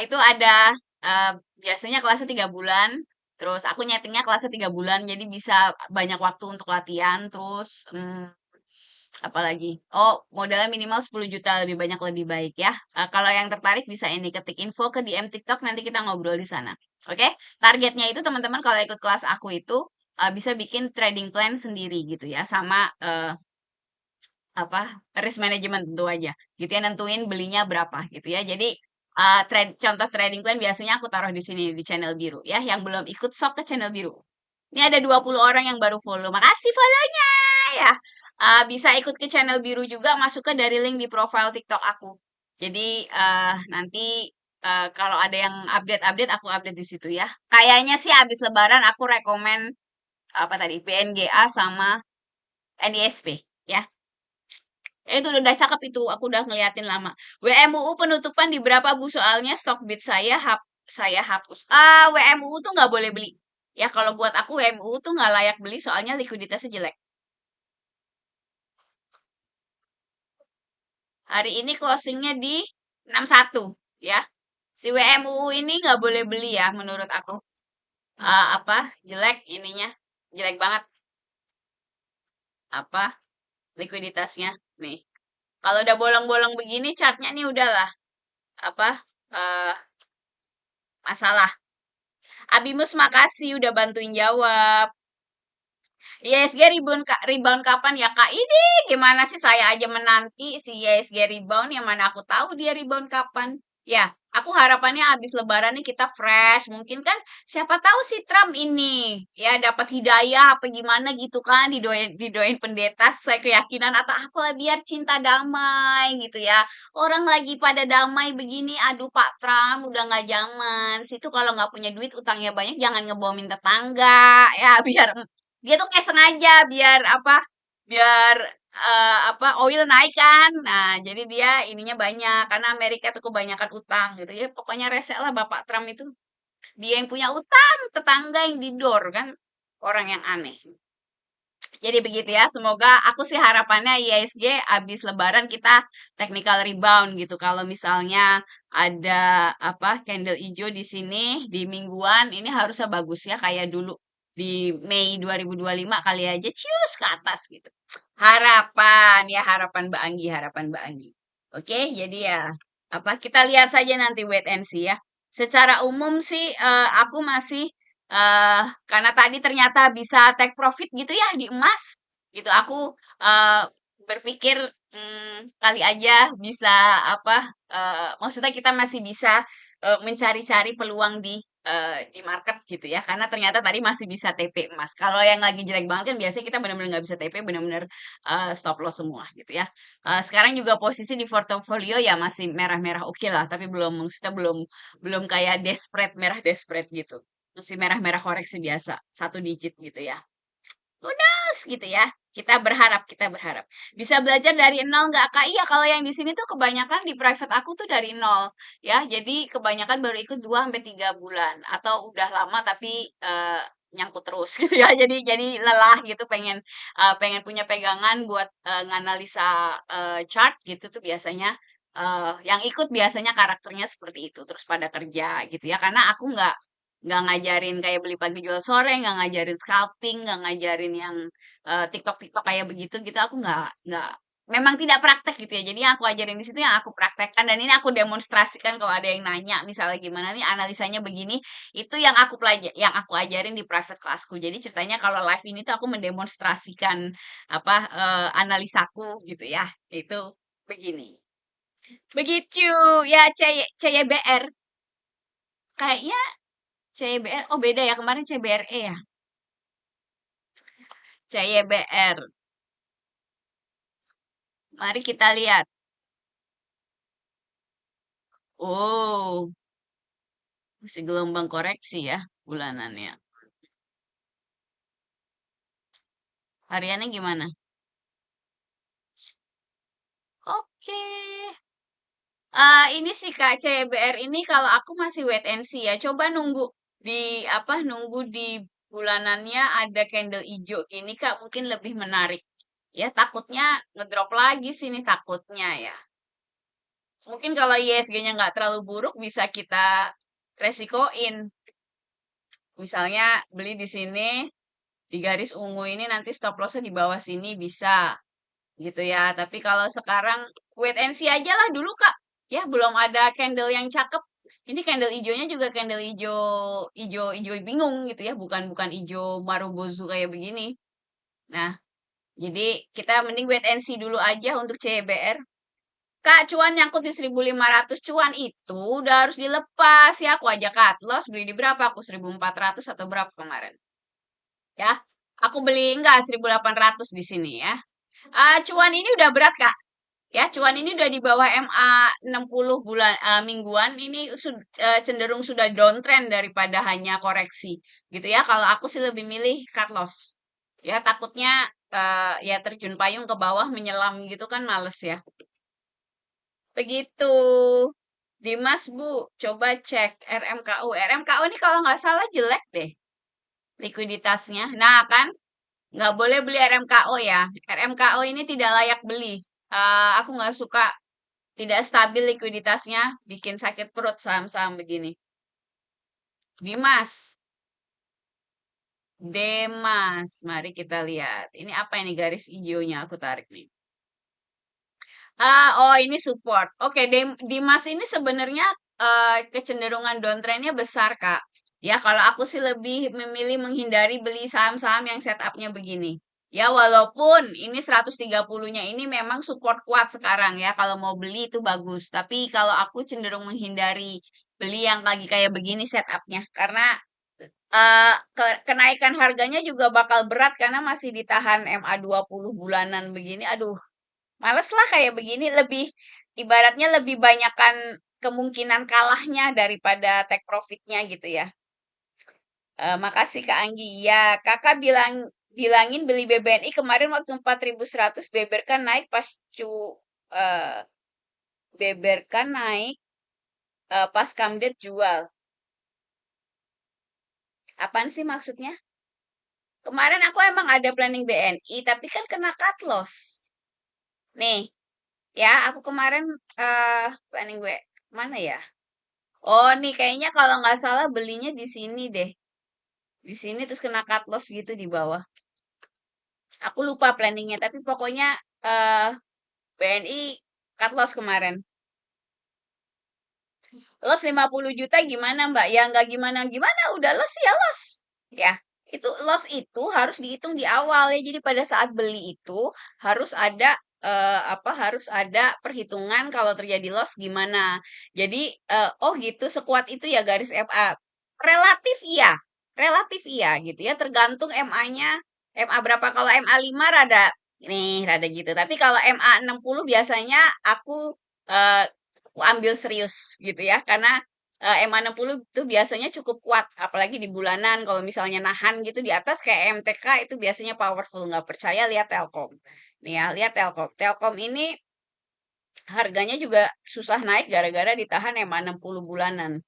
Itu ada uh, biasanya kelasnya 3 bulan. Terus aku nyetingnya kelasnya 3 bulan, jadi bisa banyak waktu untuk latihan. Terus apalagi? Oh, modalnya minimal 10 juta, lebih banyak lebih baik ya. Kalau yang tertarik bisa ini ketik info ke DM TikTok, nanti kita ngobrol di sana. Oke? Targetnya itu teman-teman kalau ikut kelas aku itu bisa bikin trading plan sendiri gitu ya, sama apa risk management tentu aja. Gitu ya, nentuin belinya berapa gitu ya. Jadi contoh trading plan biasanya aku taruh di sini di channel biru ya. Yang belum ikut sok ke channel biru. Ini ada 20 orang yang baru follow. Makasih follow-nya ya. Bisa ikut ke channel biru juga, masuk ke dari link di profile TikTok aku. Jadi nanti kalau ada yang update-update, aku update di situ ya. Kayaknya sih abis Lebaran aku rekomen apa tadi BNGA sama NISP ya. Itu udah cakep itu, aku udah ngeliatin lama. WMUU penutupan di berapa Bu? Soalnya stok bid saya hapus. WMUU tuh nggak boleh beli. Ya kalau buat aku WMUU tuh nggak layak beli soalnya likuiditasnya jelek. Hari ini closingnya di 61 ya. Si WMUU ini nggak boleh beli ya menurut aku. Apa jelek ininya, jelek banget apa likuiditasnya nih. Kalau udah bolong-bolong begini chartnya nih udahlah apa eh masalah. Abimus makasih udah bantuin jawab. ISG rebound kapan ya Kak? Ini gimana sih saya aja menanti si ISG rebound yang mana aku tahu dia rebound kapan. Ya, aku harapannya habis lebaran nih kita fresh. Mungkin kan siapa tahu si Trump ini ya dapat hidayah apa gimana gitu kan didoain pendeta saya keyakinan atau apalah biar cinta damai gitu ya. Orang lagi pada damai begini, aduh Pak Trump udah nggak zaman. Situ kalau nggak punya duit utangnya banyak jangan ngebomin tetangga ya biar dia tuh kayak sengaja biar apa, biar apa oil naik kan. Nah, jadi dia ininya banyak karena Amerika tuh kebanyakan utang gitu ya. Pokoknya rese lah Bapak Trump itu. Dia yang punya utang, tetangga yang didor kan. Orang yang aneh. Jadi begitu ya. Semoga aku sih harapannya IISG abis lebaran kita technical rebound gitu. Kalau misalnya ada apa candle hijau di sini di mingguan ini harusnya bagus ya kayak dulu di Mei 2025 kali aja cius ke atas gitu. Harapan ya harapan Mbak Anggi, harapan Mbak Anggi. Oke, jadi ya apa kita lihat saja nanti wait and see ya. Secara umum sih aku masih karena tadi ternyata bisa take profit gitu ya di emas gitu. Aku eh, berpikir kali aja bisa apa maksudnya kita masih bisa mencari-cari peluang di market gitu ya. Karena ternyata tadi masih bisa TP emas. Kalau yang lagi jelek banget kan biasanya kita benar-benar nggak bisa TP, benar-benar stop loss semua gitu ya. Sekarang juga posisi di portofolio ya masih merah-merah oke lah, tapi belum maksudnya belum belum kayak desperate merah desperate gitu. Masih merah-merah koreksi biasa, 1 digit gitu ya. Udah terus gitu ya. Kita berharap. Bisa belajar dari nol nggak Kak? Iya, kalau yang di sini tuh kebanyakan di private aku tuh dari nol ya. Jadi kebanyakan baru ikut 2 sampai 3 bulan atau udah lama tapi nyangkut terus gitu ya. Jadi lelah gitu pengen punya pegangan buat nganalisa chart gitu tuh biasanya yang ikut biasanya karakternya seperti itu terus pada kerja gitu ya. Karena aku nggak ngajarin kayak beli pagi jual sore, nggak ngajarin scalping, nggak ngajarin yang TikTok kayak begitu gitu. Aku nggak memang tidak praktek gitu ya. Jadi yang aku ajarin di situ yang aku praktekkan dan ini aku demonstrasikan kalau ada yang nanya misalnya gimana nih analisanya begini, itu yang aku ajarin di private classku. Jadi ceritanya kalau live ini tuh aku mendemonstrasikan apa analisaku gitu ya. Itu begini. Begitu ya CYBR. Kayaknya CYBR, oh beda ya kemarin CBRE ya. CYBR. Mari kita lihat. Oh, masih gelombang koreksi ya bulanannya. Hariannya gimana? Oke. Ini sih Kak CBR ini kalau aku masih wait and see ya. Coba nunggu nunggu di bulanannya ada candle hijau ini Kak mungkin lebih menarik. Ya takutnya ngedrop lagi sini takutnya ya. Mungkin kalau ISG-nya nggak terlalu buruk bisa kita resikoin. Misalnya beli di sini di garis ungu ini nanti stop loss-nya di bawah sini bisa gitu ya. Tapi kalau sekarang wait and see aja lah dulu Kak. Ya, belum ada candle yang cakep. Ini candle hijaunya juga candle hijau hijau hijau bingung gitu ya, bukan bukan hijau marubozu kayak begini. Nah, jadi kita mending wait and see dulu aja untuk CBR. Kak, cuan nyangkut di 1.500 cuan itu udah harus dilepas ya. Aku aja cut loss beli di berapa? Aku 1.400 atau berapa kemarin? Ya, aku beli enggak 1.800 di sini ya. Cuan ini udah berat Kak. Ya, cuan ini udah di bawah MA 60 mingguan. Ini cenderung sudah downtrend daripada hanya koreksi. Gitu ya. Kalau aku sih lebih milih cut loss. Ya, takutnya ya terjun payung ke bawah menyelam gitu kan males ya. Begitu. Dimas, Bu, coba cek RMKU. RMKU ini kalau nggak salah jelek deh likuiditasnya. Nah, kan nggak boleh beli RMKO ya. RMKO ini tidak layak beli. Aku nggak suka tidak stabil likuiditasnya, bikin sakit perut saham-saham begini. Dimas, Demas, mari kita lihat. Ini apa ini garis hijaunya? Aku tarik nih. Oh ini support. Oke, Dimas ini sebenarnya kecenderungan downtrendnya besar, Kak. Ya, kalau aku sih lebih memilih menghindari beli saham-saham yang setupnya begini. Ya, walaupun ini 130-nya ini memang support kuat sekarang ya. Kalau mau beli itu bagus. Tapi kalau aku cenderung menghindari beli yang lagi kayak begini setupnya. Karena kenaikan harganya juga bakal berat karena masih ditahan MA 20 bulanan begini. Aduh, males lah kayak begini. Ibaratnya lebih banyakkan kemungkinan kalahnya daripada take profitnya gitu ya. Makasih Kak Anggi. Ya, Kakak bilangin beli BBNI kemarin waktu 4.100 beberkan naik pas eh, beberkan naik pas Kamdet jual. Apaan sih maksudnya? Kemarin aku emang ada planning BNI tapi kan kena cut loss. Nih, ya aku kemarin planning mana ya? Oh, nih kayaknya kalau nggak salah belinya di sini deh. Di sini terus kena cut loss gitu di bawah. Aku lupa planningnya, tapi pokoknya eh BNI cut loss kemarin. Loss 50 juta gimana Mbak? Ya nggak gimana-gimana, udah loss ya loss. Ya, itu loss itu harus dihitung di awal ya. Jadi pada saat beli itu harus ada harus ada perhitungan kalau terjadi loss gimana. Jadi oh gitu sekuat itu ya garis FA. Relatif iya. Relatif iya gitu ya, tergantung MA-nya. MA berapa? Kalau MA 5 rada gitu. Tapi kalau MA 60 biasanya aku ambil serius gitu ya karena MA60 itu biasanya cukup kuat, apalagi di bulanan kalau misalnya nahan gitu di atas kayak MTK itu biasanya powerful. Nggak percaya lihat Telkom. Nih ya, lihat Telkom. Telkom ini harganya juga susah naik gara-gara ditahan MA60 bulanan.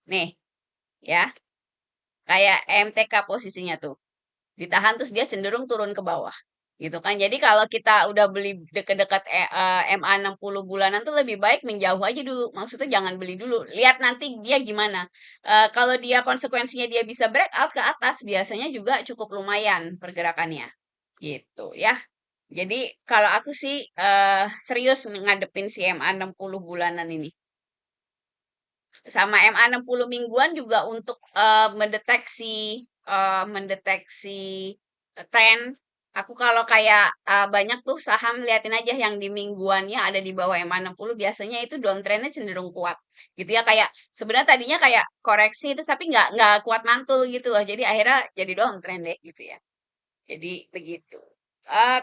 Nih, ya, kayak MTK posisinya tuh. Ditahan terus dia cenderung turun ke bawah. Gitu kan. Jadi kalau kita udah beli deket-deket MA60 bulanan tuh lebih baik menjauh aja dulu. Maksudnya jangan beli dulu. Lihat nanti dia gimana. Kalau dia konsekuensinya dia bisa breakout ke atas, biasanya juga cukup lumayan pergerakannya. Gitu ya. Jadi kalau aku sih serius ngadepin si MA60 bulanan ini. Sama MA60 mingguan juga untuk mendeteksi tren. Aku kalau kayak banyak tuh saham liatin aja yang di mingguannya ada di bawah MA60 biasanya itu downtrendnya cenderung kuat gitu ya, kayak sebenarnya tadinya kayak koreksi itu tapi nggak kuat mantul gitu loh, jadi akhirnya jadi downtrend deh gitu ya. Jadi begitu.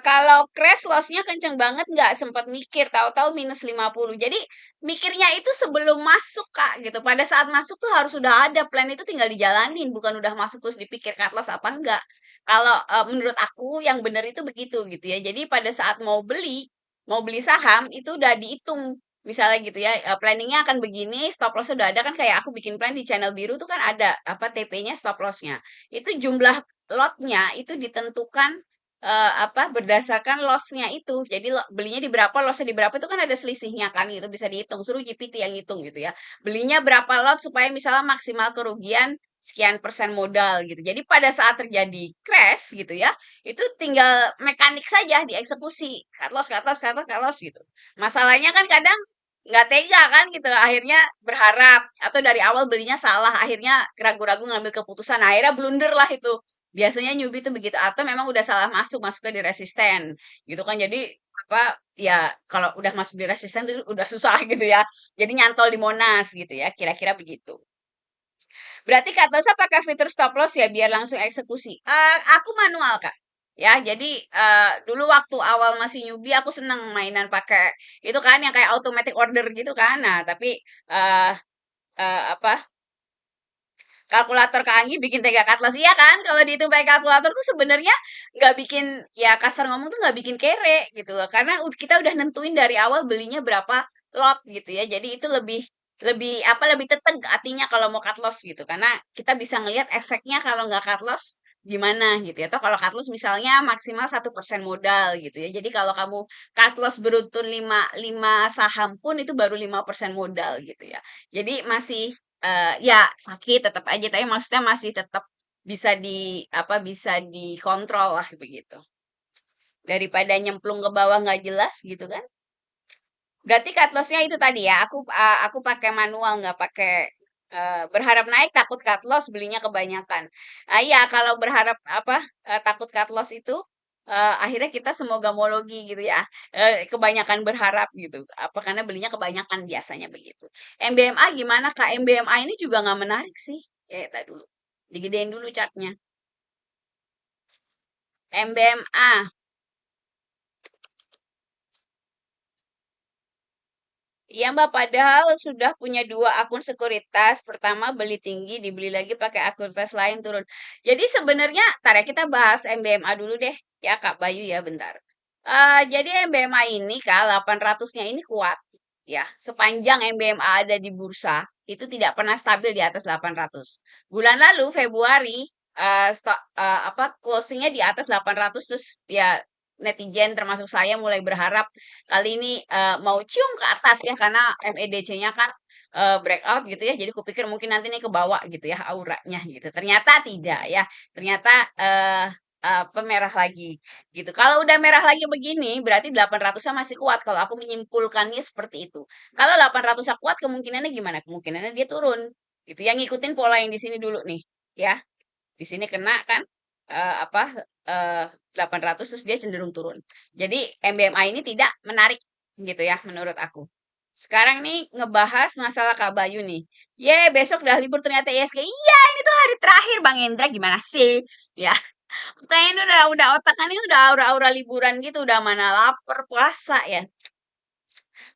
Kalau crash loss-nya kenceng banget nggak sempat mikir, tahu-tahu -50. Jadi mikirnya itu sebelum masuk Kak gitu. Pada saat masuk tuh harus sudah ada plan itu tinggal dijalanin, bukan udah masuk terus dipikir cut loss apa enggak. Kalau menurut aku yang benar itu begitu gitu ya. Jadi pada saat mau beli saham itu udah dihitung. Misalnya gitu ya, planningnya akan begini, stop loss udah ada kan kayak aku bikin plan di channel biru tuh kan ada apa TP-nya stop loss-nya. Itu jumlah lotnya itu ditentukan apa berdasarkan loss-nya itu. Jadi belinya di berapa, loss-nya di berapa itu kan ada selisihnya kan gitu bisa dihitung. Suruh GPT yang hitung gitu ya. Belinya berapa lot supaya misalnya maksimal kerugian sekian persen modal gitu. Jadi pada saat terjadi crash gitu ya, itu tinggal mekanik saja dieksekusi. Cut loss, cut loss, cut loss, cut loss gitu. Masalahnya kan kadang nggak tega kan gitu. Akhirnya berharap atau dari awal belinya salah. Akhirnya ragu-ragu ngambil keputusan. Akhirnya blunder lah itu. Biasanya newbie itu begitu atau memang udah salah masuk, masuknya di resisten gitu kan. Jadi apa ya kalau udah masuk di resisten itu udah susah gitu ya. Jadi nyantol di Monas gitu ya, kira-kira begitu. Berarti Kak Tosa pakai fitur stop loss ya biar langsung eksekusi. Aku manual Kak. Ya, jadi dulu waktu awal masih newbie aku seneng mainan pakai itu kan yang kayak automatic order gitu kan. Nah, tapi eh apa kalkulator Kak Anggi bikin tega cutlass iya kan kalau dihitung pakai kalkulator tuh sebenarnya nggak bikin ya kasar ngomong tuh nggak bikin kere gitu loh karena kita udah nentuin dari awal belinya berapa lot gitu ya jadi itu lebih lebih apa lebih teteg artinya kalau mau cut loss gitu karena kita bisa ngelihat efeknya kalau nggak cut loss gimana gitu ya atau kalau cut loss misalnya maksimal 1% modal gitu ya jadi kalau kamu cut loss beruntun 5 saham pun itu baru 5% modal gitu ya jadi masih ya sakit tetap aja, tapi maksudnya masih tetap bisa apa, bisa dikontrol lah begitu. Daripada nyemplung ke bawah nggak jelas gitu kan. Berarti cut loss-nya itu tadi ya, aku pakai manual nggak pakai berharap naik takut cut loss belinya kebanyakan. Ah iya kalau berharap apa takut cut loss itu akhirnya kita semoga mologi gitu ya. Kebanyakan berharap gitu. Apa karena belinya kebanyakan biasanya begitu. MBMA gimana Kak? MBMA ini juga nggak menarik sih. Tadi dulu. Digedein dulu chartnya. MBMA. Iya Mbak, padahal sudah punya dua akun sekuritas. Pertama beli tinggi, dibeli lagi pakai akuritas lain turun. Jadi sebenarnya, tar ya kita bahas MBMA dulu deh. Ya Kak Bayu ya bentar. Jadi MBMA ini Kak, 800-nya ini kuat. Ya, sepanjang MBMA ada di bursa, itu tidak pernah stabil di atas 800. Bulan lalu, Februari, apa, closingnya di atas 800, terus ya netizen termasuk saya mulai berharap kali ini mau cium ke atas ya karena MEDC-nya kan breakout gitu ya. Jadi kupikir mungkin nanti nih ke bawah gitu ya auranya gitu. Ternyata tidak ya. Ternyata apa merah lagi gitu. Kalau udah merah lagi begini berarti 800-nya masih kuat kalau aku menyimpulkannya seperti itu. Kalau 800-nya kuat kemungkinannya gimana? Kemungkinannya dia turun. Gitu yang ngikutin pola yang di sini dulu nih ya. Di sini kena kan apa 800 terus dia cenderung turun. Jadi MBMA ini tidak menarik gitu ya menurut aku. Sekarang nih ngebahas masalah Kak Bayu nih. Besok udah libur ternyata ISG. Iya, ini tuh hari terakhir Bang Indra gimana sih? Ya, kayaknya ini udah otak kan ini udah aura-aura liburan gitu, udah mana lapar puasa ya.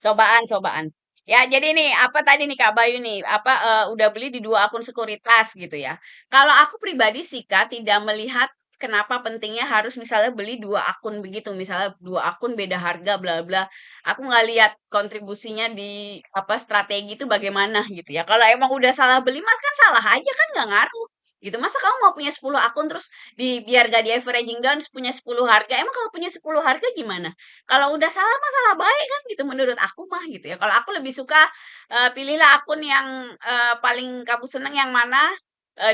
Cobaan, cobaan. Ya, jadi nih, apa tadi nih Kak Bayu nih, apa udah beli di dua akun sekuritas gitu ya. Kalau aku pribadi sih Kak, tidak melihat kenapa pentingnya harus misalnya beli dua akun begitu, misalnya dua akun beda harga, bla bla. Aku nggak lihat kontribusinya di apa strategi itu bagaimana gitu ya. Kalau emang udah salah beli mas kan salah aja kan nggak ngaruh gitu. Masa kamu mau punya 10 akun terus biar gak di averaging down punya 10 harga. Emang kalau punya 10 harga gimana? Kalau udah salah mah salah baik kan gitu menurut aku mah gitu ya. Kalau aku lebih suka pilihlah akun yang paling kamu seneng yang mana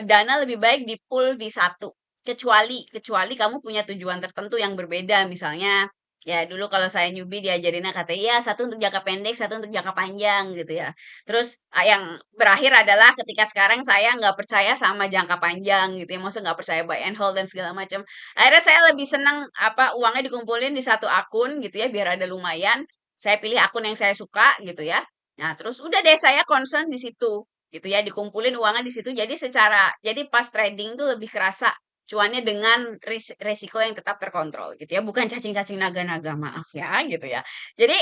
dana lebih baik di pool di satu. Kecuali kecuali kamu punya tujuan tertentu yang berbeda misalnya ya dulu kalau saya newbie diajarinnya kata iya satu untuk jangka pendek, satu untuk jangka panjang gitu ya. Terus yang berakhir adalah ketika sekarang saya nggak percaya sama jangka panjang gitu ya, maksudnya nggak percaya buy and hold dan segala macam. Akhirnya saya lebih senang apa uangnya dikumpulin di satu akun gitu ya biar ada lumayan. Saya pilih akun yang saya suka gitu ya. Nah, terus udah deh saya concern di situ gitu ya, dikumpulin uangnya di situ. Jadi pas trading tuh lebih kerasa cuannya dengan resiko yang tetap terkontrol gitu ya, bukan cacing-cacing naga-naga maaf ya gitu ya. Jadi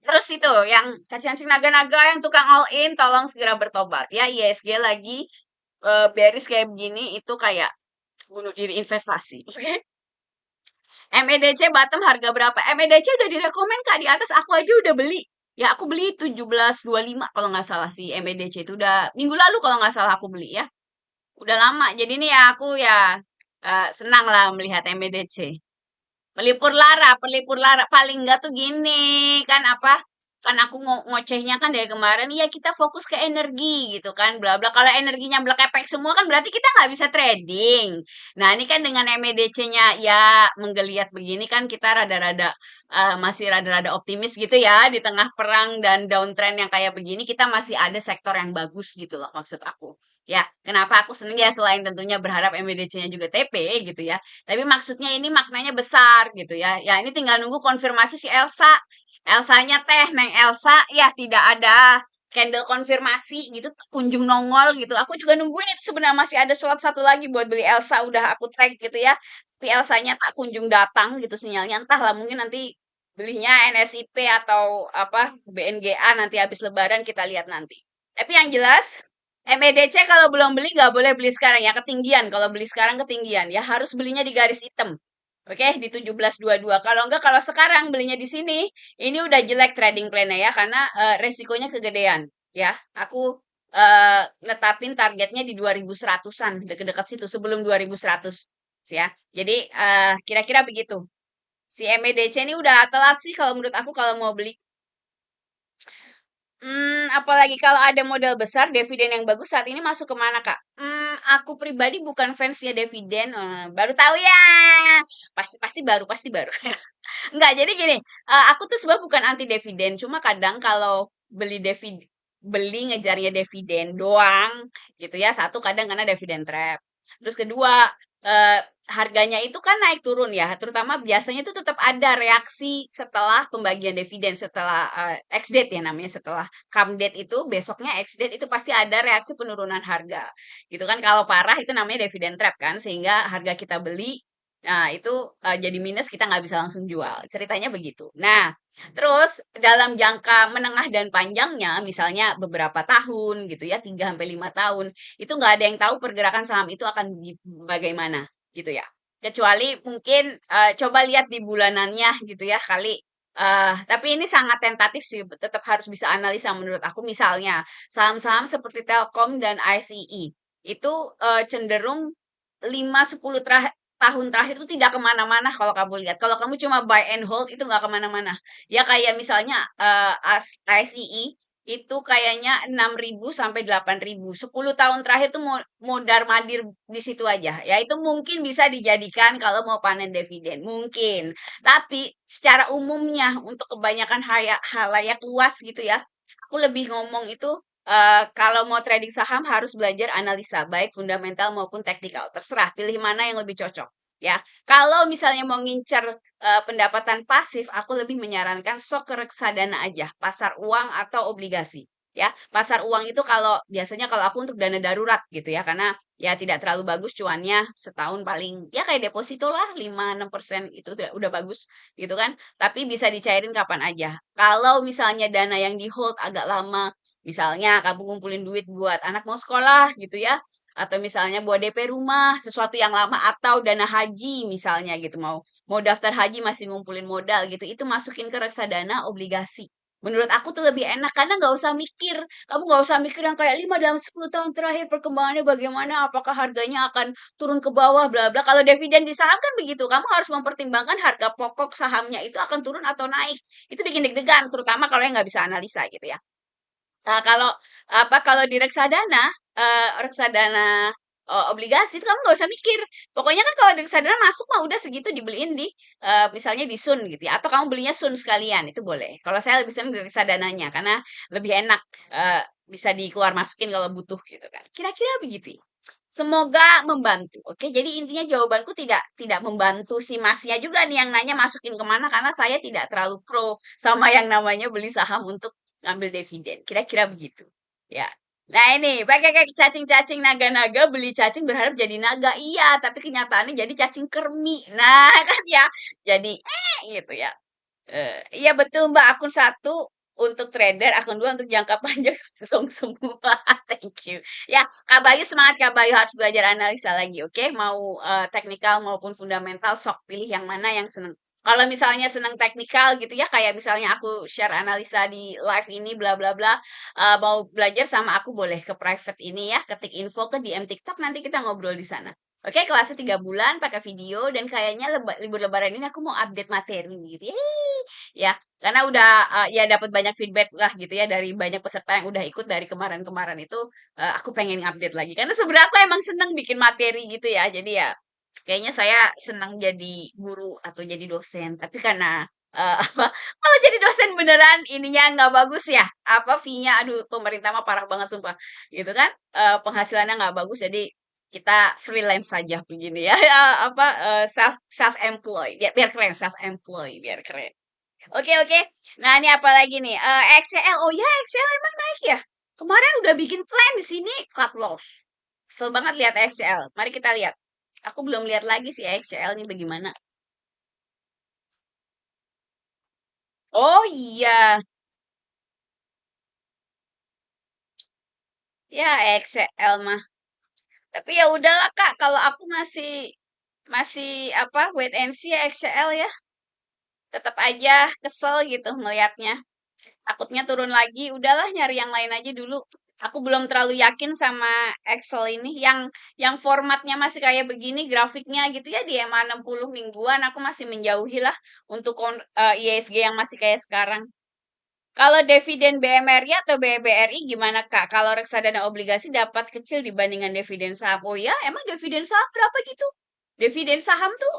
terus itu yang cacing-cacing naga-naga yang tukang all in tolong segera bertobat ya. ISG lagi bearish kayak begini itu kayak bunuh diri investasi. Oke. MEDC bottom harga berapa? MEDC udah direkomen Kak di atas aku aja udah beli. Ya aku beli 17.25 kalau nggak salah sih MEDC itu udah minggu lalu kalau nggak salah aku beli ya. Udah lama. Jadi nih ya aku ya senang lah melihat MEDC. Pelipur lara paling enggak tuh gini kan apa? Kan aku ngocehnya kan dari kemarin, ya kita fokus ke energi gitu kan, bla bla. Kalau energinya blekepek semua kan berarti kita nggak bisa trading. Nah ini kan dengan MEDC-nya ya menggeliat begini kan kita rada-rada masih rada-rada optimis gitu ya di tengah perang dan downtrend yang kayak begini kita masih ada sektor yang bagus gitu loh maksud aku. Ya, kenapa aku seneng ya selain tentunya berharap MEDC-nya juga TP gitu ya. Tapi maksudnya ini maknanya besar gitu ya. Ya ini tinggal nunggu konfirmasi si Elsa. Elsanya teh, Neng Elsa ya tidak ada candle konfirmasi gitu kunjung nongol gitu. Aku juga nungguin itu sebenarnya masih ada slot satu lagi buat beli Elsa udah aku tag gitu ya. Tapi Elsanya tak kunjung datang gitu sinyalnya. Entahlah mungkin nanti belinya NSIP atau apa BNGA nanti habis lebaran kita lihat nanti. Tapi yang jelas MEDC kalau belum beli nggak boleh beli sekarang ya ketinggian. Kalau beli sekarang ketinggian ya harus belinya di garis hitam. Oke, di 17.22. Kalau enggak kalau sekarang belinya di sini, ini udah jelek trading plan-nya ya karena resikonya kegedean ya. Aku netapin targetnya di 2100-an, dekat-dekat situ sebelum 2100 ya. Jadi kira-kira begitu. Si MEDC ini udah telat sih kalau menurut aku kalau mau beli. Apalagi kalau ada modal besar, dividen yang bagus saat ini masuk ke mana, Kak? Aku pribadi bukan fansnya dividen, baru tahu ya. Pasti pasti baru pasti baru. Enggak, jadi gini, aku tuh sebenarnya bukan anti dividen, cuma kadang kalau beli ngejarnya dividen doang gitu ya. Satu kadang karena dividen trap. Terus kedua, harganya itu kan naik turun ya, terutama biasanya itu tetap ada reaksi setelah pembagian dividen, setelah ex date ya namanya, setelah come date itu besoknya ex date itu pasti ada reaksi penurunan harga. Gitu kan kalau parah itu namanya dividen trap kan, sehingga harga kita beli nah itu jadi minus kita nggak bisa langsung jual. Ceritanya begitu. Nah, terus dalam jangka menengah dan panjangnya, misalnya beberapa tahun gitu ya, 3 sampai 5 tahun, itu nggak ada yang tahu pergerakan saham itu akan bagaimana gitu ya. Kecuali mungkin coba lihat di bulanannya gitu ya kali. Tapi ini sangat tentatif sih, tetap harus bisa analisa menurut aku. Misalnya saham-saham seperti Telkom dan ICE itu cenderung 5-10 tahun terakhir itu tidak kemana-mana kalau kamu lihat. Kalau kamu cuma buy and hold itu nggak kemana-mana. Ya kayak misalnya ASII itu kayaknya 6.000 sampai 8.000. 10 tahun terakhir tuh modar madir di situ aja. Ya itu mungkin bisa dijadikan kalau mau panen dividen. Mungkin. Tapi secara umumnya untuk kebanyakan halayak luas gitu ya. Aku lebih ngomong itu kalau mau trading saham harus belajar analisa baik fundamental maupun teknikal. Terserah pilih mana yang lebih cocok ya. Kalau misalnya mau ngincer pendapatan pasif, aku lebih menyarankan sok ke reksadana aja, pasar uang atau obligasi. ya. Pasar uang itu kalau biasanya kalau aku untuk dana darurat gitu ya, karena ya tidak terlalu bagus cuannya setahun paling ya kayak deposito lah 5-6% itu udah bagus gitu kan. Tapi bisa dicairin kapan aja. Kalau misalnya dana yang di hold agak lama, misalnya kamu ngumpulin duit buat anak mau sekolah gitu ya, atau misalnya buat DP rumah, sesuatu yang lama atau dana haji misalnya gitu mau mau daftar haji masih ngumpulin modal gitu, itu masukin ke reksadana obligasi. Menurut aku tuh lebih enak karena nggak usah mikir, kamu nggak usah mikir yang kayak 5 dalam 10 tahun terakhir perkembangannya bagaimana, apakah harganya akan turun ke bawah, bla bla. Kalau dividen di saham kan begitu, kamu harus mempertimbangkan harga pokok sahamnya itu akan turun atau naik. Itu bikin deg-degan, terutama kalau yang nggak bisa analisa gitu ya. Nah, kalau kalau di reksadana, reksadana, obligasi itu kamu nggak usah mikir. Pokoknya kan kalau di reksadana masuk mah udah segitu dibeliin di, misalnya di Sun gitu ya, atau kamu belinya Sun sekalian, itu boleh. Kalau saya lebih senang di reksadananya, karena lebih enak, bisa dikeluar masukin kalau butuh gitu kan. Kira-kira begitu. Semoga membantu, oke? Jadi intinya jawabanku tidak tidak membantu si Masnya juga nih yang nanya masukin kemana karena saya tidak terlalu pro sama yang namanya beli saham untuk ngambil dividen. Kira-kira begitu. Ya. Nah ini, pakai kayak cacing-cacing naga-naga, beli cacing berharap jadi naga. Iya, tapi kenyataannya jadi cacing kermi. Nah, kan ya. Jadi, gitu ya. Iya betul Mbak, akun satu untuk trader, akun dua untuk jangka panjang song semua. Thank you. Ya, Kak Bayu semangat Kak Bayu harus belajar analisa lagi, oke? Mau teknikal maupun fundamental, sok pilih yang mana yang seneng. Kalau misalnya seneng teknikal gitu ya, kayak misalnya aku share analisa di live ini, bla bla bla, mau belajar sama aku boleh ke private ini ya, ketik info ke DM TikTok, nanti kita ngobrol di sana. Oke, kelasnya 3 bulan pakai video dan kayaknya libur lebaran ini aku mau update materi gitu. Yeay. Ya, karena udah ya dapat banyak feedback lah gitu ya dari banyak peserta yang udah ikut dari kemarin-kemarin itu aku pengen update lagi. Karena sebenarnya aku emang seneng bikin materi gitu ya. Jadi ya kayaknya saya senang jadi guru atau jadi dosen. Tapi karena apa kalau jadi dosen beneran ininya nggak bagus ya. Apa fee-nya aduh pemerintah mah parah banget sumpah. Gitu kan? Penghasilannya nggak bagus jadi kita freelance saja begini ya, ya apa self employed biar keren self employed biar keren. Oke oke. Nah ini apa lagi nih? XL. Oh ya XL emang naik ya. Kemarin udah bikin plan di sini cut loss. Kesel banget lihat XL. Mari kita lihat. Aku belum lihat lagi sih XL ini bagaimana. Oh iya, ya XL mah. Tapi ya udahlah Kak, kalau aku masih masih apa wait and see ya XL ya. Tetap aja kesel gitu melihatnya. Takutnya turun lagi, udahlah nyari yang lain aja dulu. Aku belum terlalu yakin sama Excel ini yang formatnya masih kayak begini grafiknya gitu ya di EMA 60 mingguan aku masih menjauhi lah untuk ISG yang masih kayak sekarang. Kalau dividen BMRI atau BBRI gimana Kak? Kalau reksadana obligasi dapat kecil dibandingkan dividen saham. Oh ya, emang dividen saham berapa gitu? Dividen saham tuh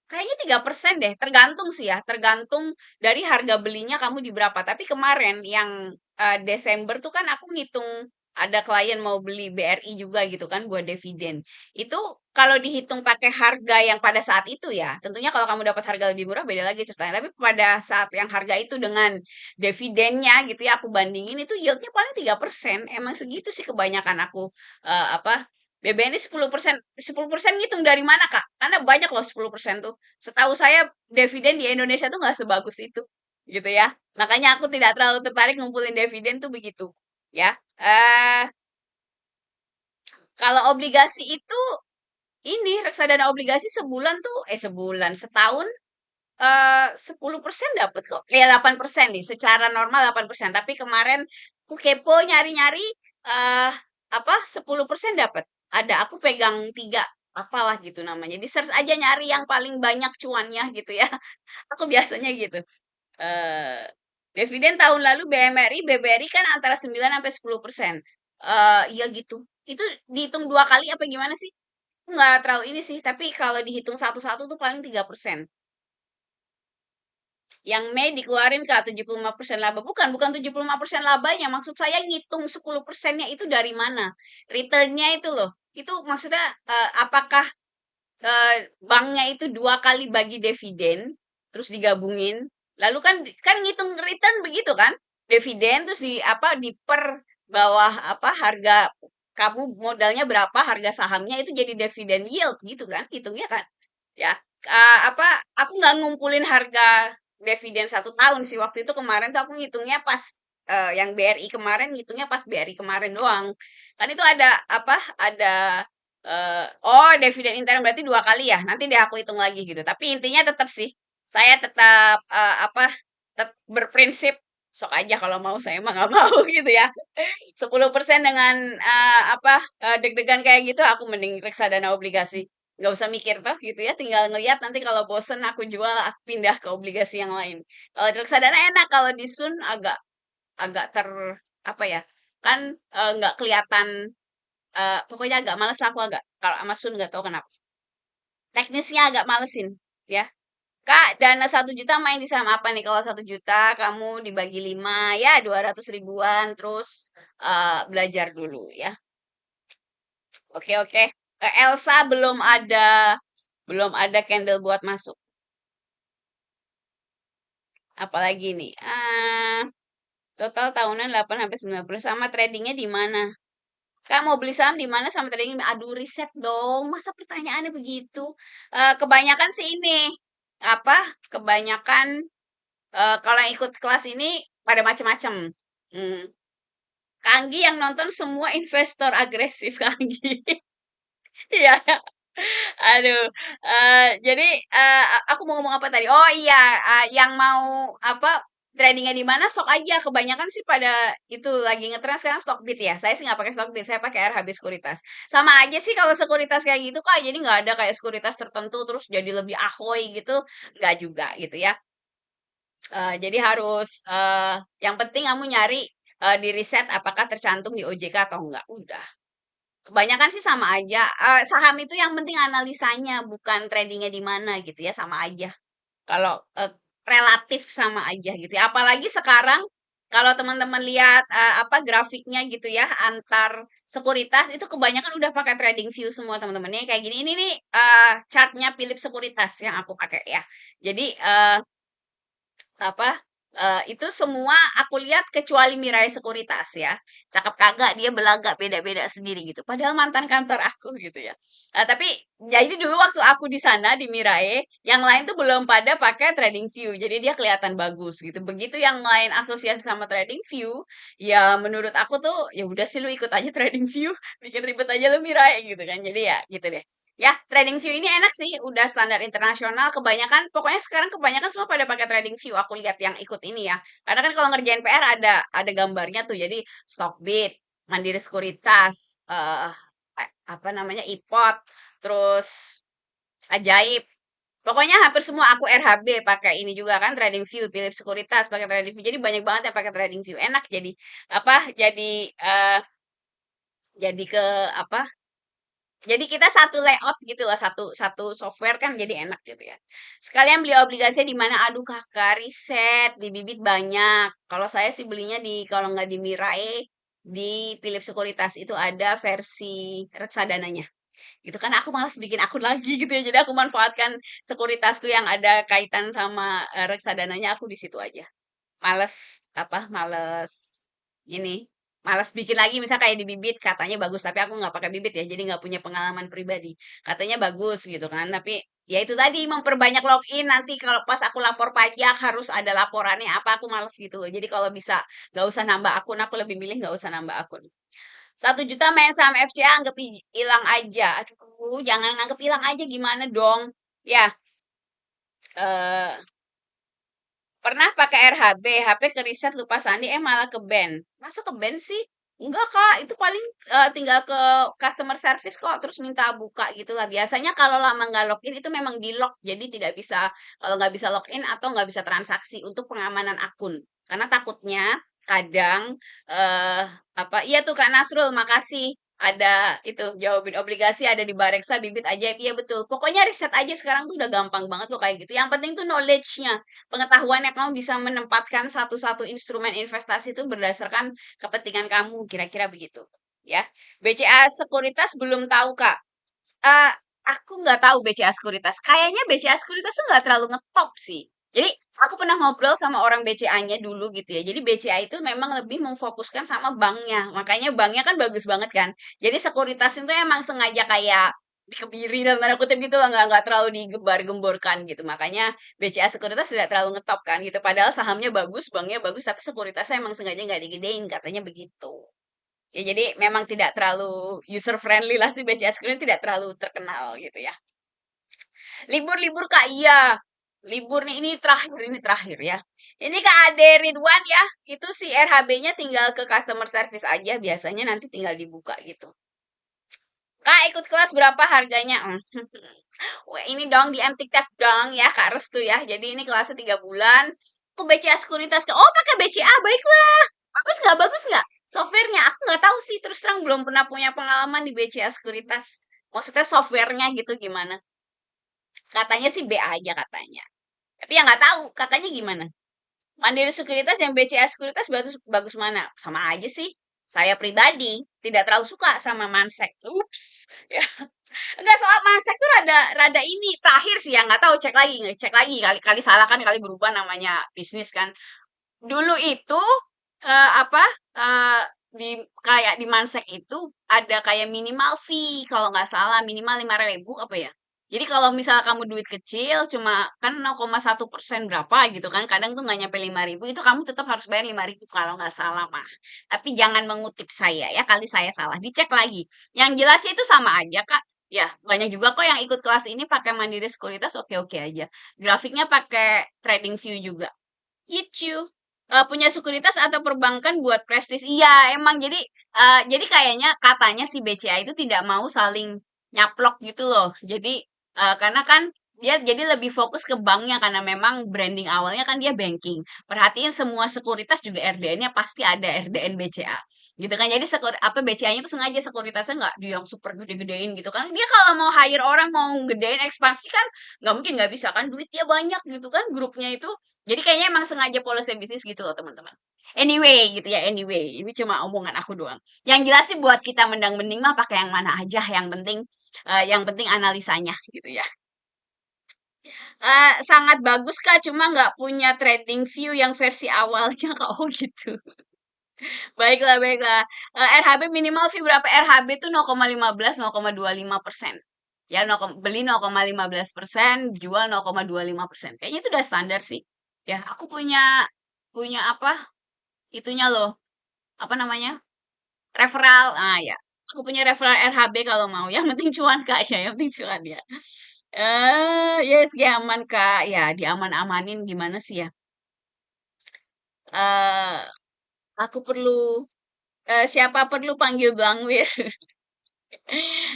kayaknya 3% deh. Tergantung sih ya, tergantung dari harga belinya kamu di berapa. Tapi kemarin yang Desember tuh kan aku ngitung ada klien mau beli BRI juga gitu kan buat dividen. Itu kalau dihitung pakai harga yang pada saat itu ya, tentunya kalau kamu dapat harga lebih murah beda lagi ceritanya. Tapi pada saat yang harga itu dengan dividennya gitu ya aku bandingin itu yieldnya paling 3%. Emang segitu sih kebanyakan aku apa BBNI 10% ngitung dari mana Kak? Karena banyak loh 10% tuh. Setahu saya dividen di Indonesia tuh nggak sebagus itu gitu ya. Makanya aku tidak terlalu tertarik ngumpulin dividen tuh begitu ya. Kalau obligasi itu ini reksadana obligasi sebulan tuh sebulan setahun 10% dapat kok. Ya 8% nih, secara normal 8%. Tapi kemarin aku kepo nyari-nyari eh apa 10% dapat. Ada aku pegang tiga apalah gitu namanya. Di search aja nyari yang paling banyak cuannya gitu ya. Aku biasanya gitu. Eh dividen tahun lalu BMRI, BBRI kan antara 9 sampai 10%. Iya gitu. Itu dihitung 2 kali apa gimana sih? Nggak terlalu ini sih, tapi kalau dihitung satu-satu tuh paling 3%. Yang Mei dikeluarin ke 75% laba. Bukan 75% labanya. Maksud saya ngitung 10%-nya itu dari mana? Return-nya itu loh. Itu maksudnya apakah banknya itu 2 kali bagi dividen, terus digabungin. Lalu kan kan ngitung return begitu kan? dividen terus di apa di per bawah apa harga kamu modalnya berapa harga sahamnya itu jadi dividen yield gitu kan hitungnya kan ya. Apa aku nggak ngumpulin harga dividen 1 tahun sih waktu itu kemarin tuh aku ngitungnya pas yang BRI kemarin ngitungnya pas BRI kemarin doang kan itu ada apa ada oh dividen intern berarti 2 kali ya nanti deh aku hitung lagi gitu tapi intinya tetap sih saya tetap apa tetap berprinsip sok aja kalau mau saya mah nggak mau gitu ya 10% dengan apa deg-degan kayak gitu aku mending reksadana obligasi nggak usah mikir toh gitu ya tinggal ngeliat nanti kalau bosen aku jual aku pindah ke obligasi yang lain kalau di reksadana enak kalau di Sun agak agak ter apa ya kan nggak kelihatan pokoknya agak males lah aku agak kalau sama Sun nggak tahu kenapa teknisnya agak malesin ya Kak, dana 1 juta main di saham apa nih? Kalau 1 juta kamu dibagi 5 ya 200 ribuan terus belajar dulu ya. Oke oke. Elsa belum ada candle buat masuk. Apalagi nih? Total tahunan 8 sampai 90 sama tradingnya di mana? Kak mau beli saham di mana sama trading? Aduh riset dong. Masa pertanyaannya begitu? Kebanyakan sih ini apa? Kebanyakan kalau yang ikut kelas ini pada macam-macam. Hmm. Kanggi yang nonton semua investor agresif Kanggi. Iya. Aduh. Jadi aku mau ngomong apa tadi? Oh iya, yang mau apa tradingnya di mana sok aja. Kebanyakan sih pada itu lagi ngetren sekarang Stockbit ya. Saya sih nggak pakai Stockbit, saya pakai RHB Sekuritas. Sama aja sih kalau sekuritas kayak gitu kok. Jadi nggak ada kayak sekuritas tertentu terus jadi lebih ahoy gitu. Nggak juga gitu ya. Jadi harus yang penting kamu nyari di riset apakah tercantum di OJK atau enggak. Udah. Kebanyakan sih sama aja. Saham itu yang penting analisanya, bukan tradingnya di mana gitu ya, sama aja. Kalau relatif sama aja gitu ya. Apalagi sekarang kalau teman-teman lihat apa grafiknya gitu ya antar sekuritas itu kebanyakan udah pakai trading view semua teman-temannya kayak gini. Ini nih chartnya Philips Sekuritas yang aku pakai ya. Jadi apa, itu semua aku lihat kecuali Mirai Sekuritas ya. Cakep kagak dia belagak beda-beda sendiri gitu. Padahal mantan kantor aku gitu ya. Tapi jadi dulu waktu aku di sana di Mirai, yang lain tuh belum pada pakai Trading View. Jadi dia kelihatan bagus gitu. Begitu yang lain asosiasi sama Trading View, ya menurut aku tuh ya udah sih lu ikut aja Trading View, bikin ribet aja lu Mirai gitu kan. Jadi ya gitu deh. Ya, TradingView ini enak sih, udah standar internasional. Kebanyakan, pokoknya sekarang kebanyakan semua pada pakai TradingView. Aku lihat yang ikut ini ya. Karena kan kalau ngerjain PR ada gambarnya tuh. Jadi Stockbit, Mandiri Sekuritas, apa namanya IPOT, terus Ajaib. Pokoknya hampir semua aku RHB pakai ini juga kan TradingView, Philips Sekuritas pakai TradingView. Jadi banyak banget yang pakai TradingView. Enak jadi apa? Jadi ke apa? Jadi kita satu layout gitu lah, satu satu software kan jadi enak gitu ya. Sekalian beli obligasi di mana? Aduh kakak, riset di Bibit banyak. Kalau saya sih belinya di kalau nggak di Mirai, di Philips Sekuritas itu ada versi reksadananya. Gitu kan aku malas bikin akun lagi gitu ya. Jadi aku manfaatkan sekuritasku yang ada kaitan sama reksadananya aku di situ aja. Males apa? Males ini males bikin lagi misal kayak di Bibit katanya bagus tapi aku nggak pakai Bibit ya jadi nggak punya pengalaman pribadi katanya bagus gitu kan tapi ya itu tadi memperbanyak login nanti kalau pas aku lapor pajak harus ada laporannya apa aku males gitu loh jadi kalau bisa nggak usah nambah akun aku lebih milih nggak usah nambah akun 1 juta main saham FCA anggap hilang aja aduh jangan anggap hilang aja gimana dong ya eh pernah pakai RHB, HP ke riset lupa sandi, malah ke band. Masa ke band sih? Enggak kak, itu paling tinggal ke customer service kok, terus minta buka gitu lah. Biasanya kalau lama nggak login itu memang di lock, jadi tidak bisa, kalau nggak bisa login atau nggak bisa transaksi untuk pengamanan akun. Karena takutnya kadang eh apa? Iya tuh Kak Nasrul, makasih. Ada itu jawabin obligasi ada di Bareksa bibit ajaib iya betul pokoknya riset aja sekarang tuh udah gampang banget loh kayak gitu yang penting tuh knowledge-nya pengetahuannya kamu bisa menempatkan satu-satu instrumen investasi itu berdasarkan kepentingan kamu, kira-kira begitu. Ya, BCA Sekuritas belum tahu Kak. Eh, aku nggak tahu BCA Sekuritas. Kayaknya BCA Sekuritas tuh nggak terlalu ngetop sih. Jadi Aku pernah ngobrol sama orang BCA-nya dulu gitu ya. Jadi BCA itu memang lebih memfokuskan sama banknya. Makanya banknya kan bagus banget kan. Jadi sekuritas itu emang sengaja kayak dikebiri dan tanda kutip gitu loh, nggak terlalu digembar-gemborkan gitu. Makanya BCA sekuritas tidak terlalu ngetop kan gitu. Padahal sahamnya bagus, banknya bagus, tapi sekuritasnya emang sengaja nggak digedein katanya begitu. Ya jadi memang tidak terlalu user friendly lah sih BCA sekuritas tidak terlalu terkenal gitu ya. Libur-libur Kak, iya. Libur nih ini terakhir ya. Ini Kak Ade Ridwan ya, itu si RHB-nya tinggal ke customer service aja biasanya nanti tinggal dibuka gitu. Kak ikut kelas berapa harganya? Wah, ini dong di MTikTok dong ya Kak Restu ya. Jadi ini kelasnya 3 bulan. Aku BCA sekuritas Kak. Oh pakai BCA baiklah. Bagus nggak? Bagus nggak? Softwarenya aku nggak tahu sih terus terang belum pernah punya pengalaman di BCA sekuritas. Maksudnya softwarenya gitu gimana? Katanya sih B aja katanya. Tapi ya nggak tahu, kakaknya gimana? Mandiri Sekuritas dan BCA Sekuritas bagus, bagus mana? Sama aja sih. Saya pribadi tidak terlalu suka sama Mansek. Ups, ya. Enggak soal Mansek tuh rada rada ini terakhir sih ya nggak tahu cek lagi kali kali salah kan kali berubah namanya bisnis kan. Dulu itu apa di kayak di Mansek itu ada kayak minimal fee kalau nggak salah minimal 5.000 apa ya. Jadi kalau misal kamu duit kecil cuma kan 0,1% berapa gitu kan kadang tuh nggak nyampe 5.000 itu kamu tetap harus bayar 5.000 kalau nggak salah mah. Tapi jangan mengutip saya ya kali saya salah dicek lagi. Yang jelas itu sama aja Kak. Ya, banyak juga kok yang ikut kelas ini pakai Mandiri Sekuritas oke-oke aja. Grafiknya pakai Trading View juga. Gitu. Punya sekuritas atau perbankan buat prestis. Iya, emang jadi kayaknya katanya si BCA itu tidak mau saling nyaplok gitu loh. Jadi karena kan dia jadi lebih fokus ke banknya karena memang branding awalnya kan dia banking. Perhatiin semua sekuritas juga RDN-nya pasti ada RDN BCA. Gitu kan. Jadi apa BCA-nya tuh sengaja sekuritasnya nggak di yang super gede-gedein gitu kan. Dia kalau mau hire orang mau gedein ekspansi kan nggak mungkin nggak bisa kan duit dia banyak gitu kan grupnya itu jadi kayaknya emang sengaja polisi bisnis gitu loh teman-teman. Anyway gitu ya, anyway. Ini cuma omongan aku doang. Yang jelas sih buat kita mendang-mending mah pakai yang mana aja. Yang penting analisanya gitu ya. Sangat bagus Kak, cuma nggak punya trading view yang versi awalnya Kak. Oh gitu. Baiklah, baiklah. RHB minimal fee berapa? RHB tuh 0,15, 0,25%. Ya, beli 0,15%, jual 0,25%. Kayaknya itu udah standar sih. Ya, aku punya punya apa? Itunya loh. Apa namanya? Referral. Ah ya. Aku punya referral RHB kalau mau. Yang penting cuan Kak ya, yang penting cuan ya. Yes, ya aman Kak. Ya, diaman-amanin gimana sih ya? Eh, aku siapa perlu panggil Bang Wir.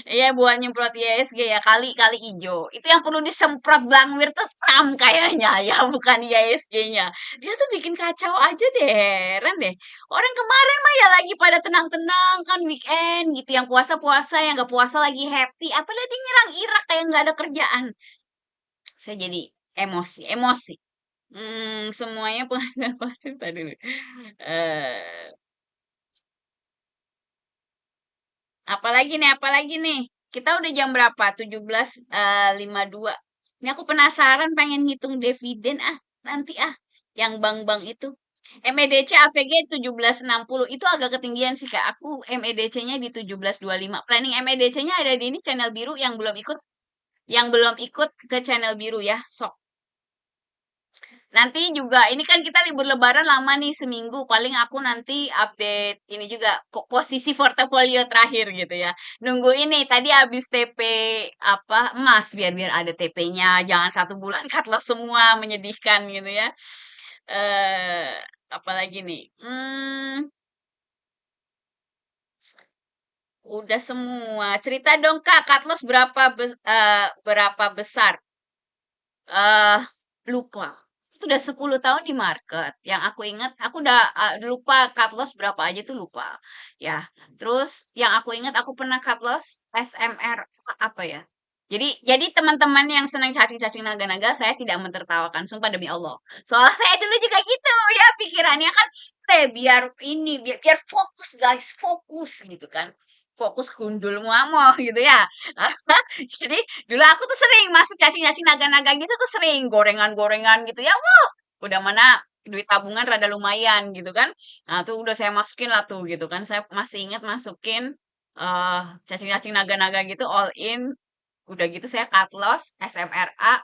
Iya buat nyemprot ISG ya kali kali ijo. Itu yang perlu disemprot Blangwir tuh Trump kayaknya ya bukan ISG-nya. Dia tuh bikin kacau aja deh, heran deh. Orang kemarin mah ya lagi pada tenang-tenang kan weekend gitu. Yang puasa-puasa, yang gak puasa lagi happy. Apalagi nyerang Irak kayak nggak ada kerjaan. Saya jadi emosi, emosi. Semuanya penghasilan pasif tadi. Eh, apalagi nih? Kita udah jam berapa? 17.52. Ini aku penasaran pengen ngitung dividen nanti yang bank-bank itu. MEDC AVG 1760 itu agak ketinggian sih Kak. Aku MEDC-nya di 1725. Planning MEDC-nya ada di ini channel biru yang belum ikut ke channel biru ya. Sok. Nanti juga ini kan kita libur lebaran lama nih seminggu. Paling aku nanti update ini juga kok posisi portofolio terakhir gitu ya. Nunggu ini tadi habis TP apa emas biar biar ada TP-nya. Jangan 1 bulan cut loss semua menyedihkan gitu ya. Eh apalagi nih? Udah semua. Cerita dong Kak, cut loss berapa besar? Eh, lupa. Itu udah 10 tahun di market. Yang aku ingat, aku udah lupa cut loss berapa aja tuh lupa. Ya. Terus yang aku ingat aku pernah cut loss SMR apa ya? Jadi teman-teman yang senang cacing-cacing naga-naga saya tidak mentertawakan, sumpah demi Allah. Soalnya saya dulu juga gitu ya pikirannya kan, biar ini biar fokus guys, fokus gitu kan. Fokus gundul muamo gitu ya. Jadi dulu aku tuh sering masuk cacing-cacing naga-naga gitu tuh sering gorengan-gorengan gitu ya. Wow, udah mana duit tabungan rada lumayan gitu kan. Nah, tuh udah saya masukin lah tuh gitu kan. Saya masih ingat masukin eh cacing-cacing naga-naga gitu all in. Udah gitu saya cut loss SMRA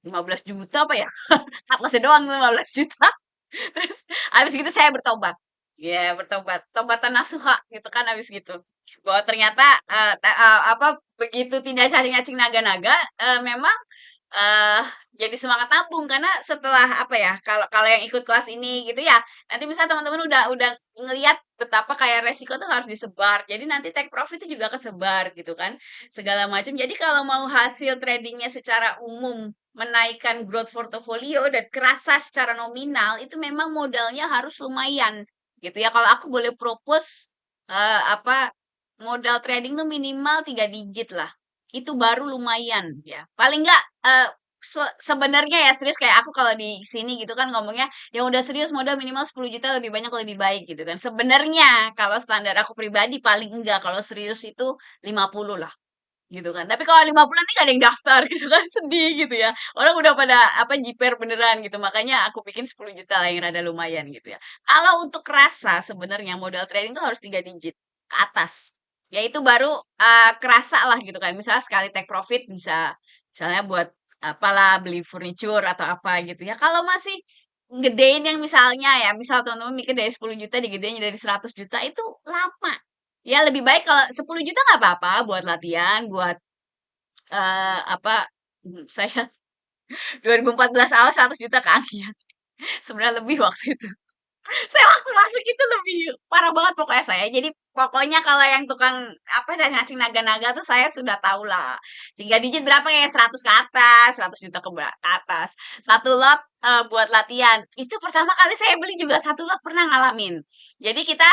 15 juta apa ya? Cut loss doang 15 juta. Terus habis gitu saya bertobat. Ya, bertobat. Tobatan nasuha gitu kan habis gitu. Bahwa ternyata apa begitu tidak cacing-cacing naga-naga memang eh jadi semangat nabung karena setelah apa ya kalau kalau yang ikut kelas ini gitu ya nanti misalnya teman-teman udah ngelihat betapa kayak resiko tuh harus disebar jadi nanti take profit itu juga kesebar gitu kan segala macam jadi kalau mau hasil tradingnya secara umum menaikkan growth portfolio dan kerasa secara nominal itu memang modalnya harus lumayan gitu ya kalau aku boleh propose apa modal trading tuh minimal 3 digit lah itu baru lumayan ya. Paling enggak sebenarnya ya serius kayak aku kalau di sini gitu kan ngomongnya yang udah serius modal minimal 10 juta lebih banyak lebih baik gitu kan. Sebenarnya kalau standar aku pribadi paling enggak kalau serius itu 50 lah gitu kan. Tapi kalau 50 nanti gak ada yang daftar gitu kan sedih gitu ya. Orang udah pada apa jiper beneran gitu. Makanya aku bikin 10 juta lah yang rada lumayan gitu ya. Kalau untuk rasa sebenarnya modal trading tuh harus 3 digit ke atas. Ya itu baru kerasa lah gitu kan. Misalnya sekali take profit bisa misalnya buat apalah beli furniture atau apa gitu ya. Kalau masih gedein yang misalnya ya, misal teman-teman mikir dari 10 juta digedein jadi 100 juta itu lama. Ya lebih baik kalau 10 juta nggak apa-apa buat latihan, buat apa saya 2014 awal 100 juta ke Anggia. Sebenarnya lebih waktu itu. Saya waktu masuk itu lebih parah banget pokoknya saya. Jadi pokoknya kalau yang tukang apa cacing naga-naga tuh saya sudah tahu lah. 3 digit berapa ya? 100 ke atas, 100 juta ke atas. Satu lot buat latihan. Itu pertama kali saya beli juga satu lot pernah ngalamin. Jadi kita